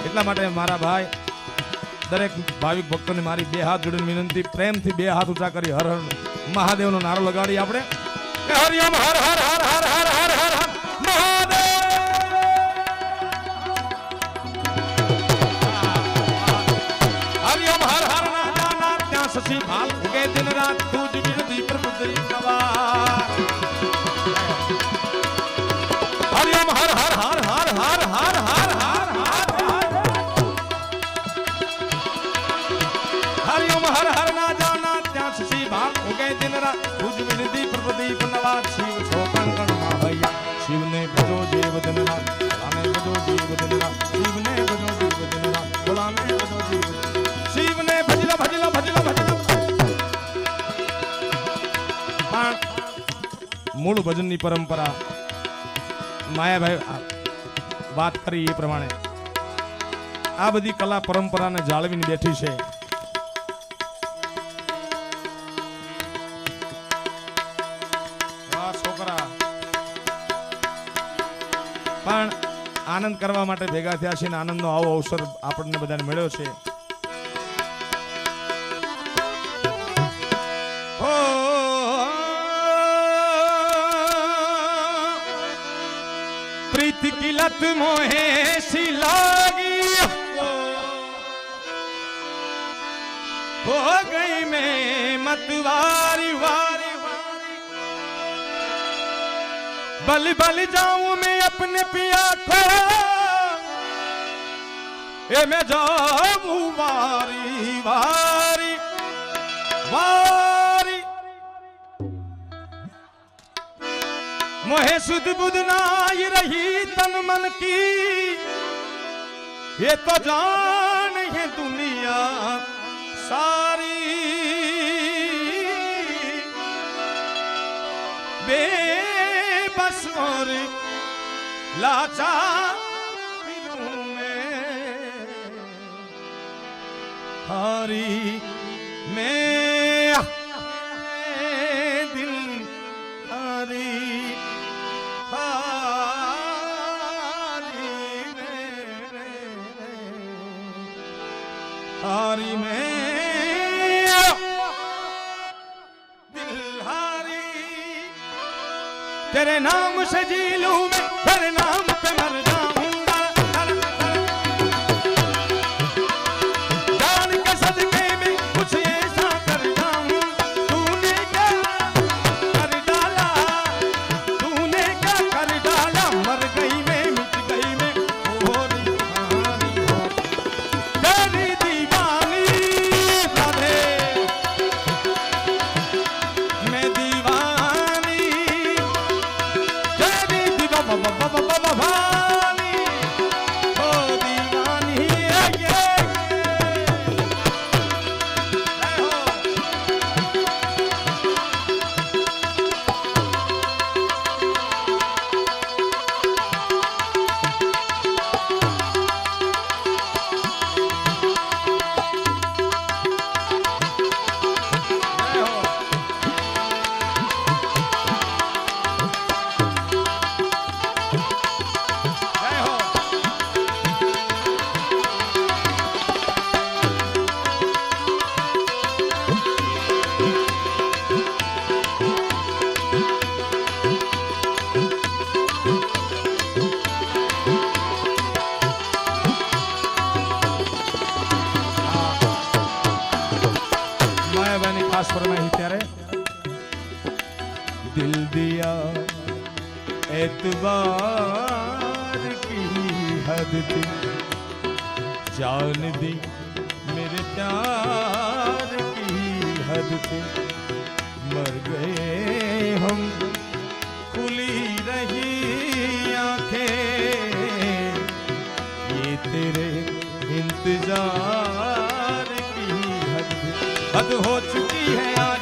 એટલા માટે મારા ભાઈ દરેક ભાવિક ભક્તોને મારી બે હાથ જોડીને વિનંતી પ્રેમથી બે હાથ ઊંચા કરી હર હર મહાદેવનો નારો લગાડી આપણે હરિયમ હર હર હર હર હર હર હર હર મહાદેવ હરિયમ હર હર ના ત્યાં સસી ભાલ ઉગે દિન રાત તુજ વિરધી પ્રભુદરી સવાર હરિયમ હર હર હર હર હર હર હર હર હરિયમ હર હર ના જાના ત્યાં સસી दिन रात तुझ विनती प्रदीप नवाज शिव छो कण कण माहैया शिव ने भजो जीव दिन रात भोलाने भजो जीव दिन रात शिव ने भजो जीव दिन रात भोलाने भजो जीव शिव ने भजला भजला भजला भजला पण मूળ ભજનની પરંપરા માયાભાઈ વાત કરી એ પ્રમાણે આ બધી કલા પરંપરાને જાળવીને બેઠી છે. વાહ છોકરા પણ આનંદ કરવા માટે ભેગા થયા છે ને આનંદનો આવો અવસર આપણને બધાને મળ્યો છે. प्रीति की लत मोहे सी लागी हो गई मैं मतवारी वारी वारी बल बल जाऊं मैं अपने पिया को ए मैं जाऊं वारी वारी वारी मोहे सुध बुध नाई रही तन मन की ये तो जान है दुनिया सारी बेबस और लाचार हूँ मैं हारी मैं दिल हारी हारी में दिलहारी तेरे नाम से जी लूं मैं तेरे नाम पे मर जाऊंगा जान के सदके में कुछ ऐसा कर जाऊं तूने क्या कर डाला तूने क्या कर डाला मर गई मैं मिट गई मैं होरी हारी हो तेरी दीवानी राधे मैं दीवानी तेरी दीवानी ओ दीवानी ये मायाबानी खास फरमाई त्यारे दिल दिया एतबार की हद थी जान दी मेरे प्यार की हद थी मर गए हम खुली रही आंखें ये तेरे इंतजार की हद हो चुकी है आज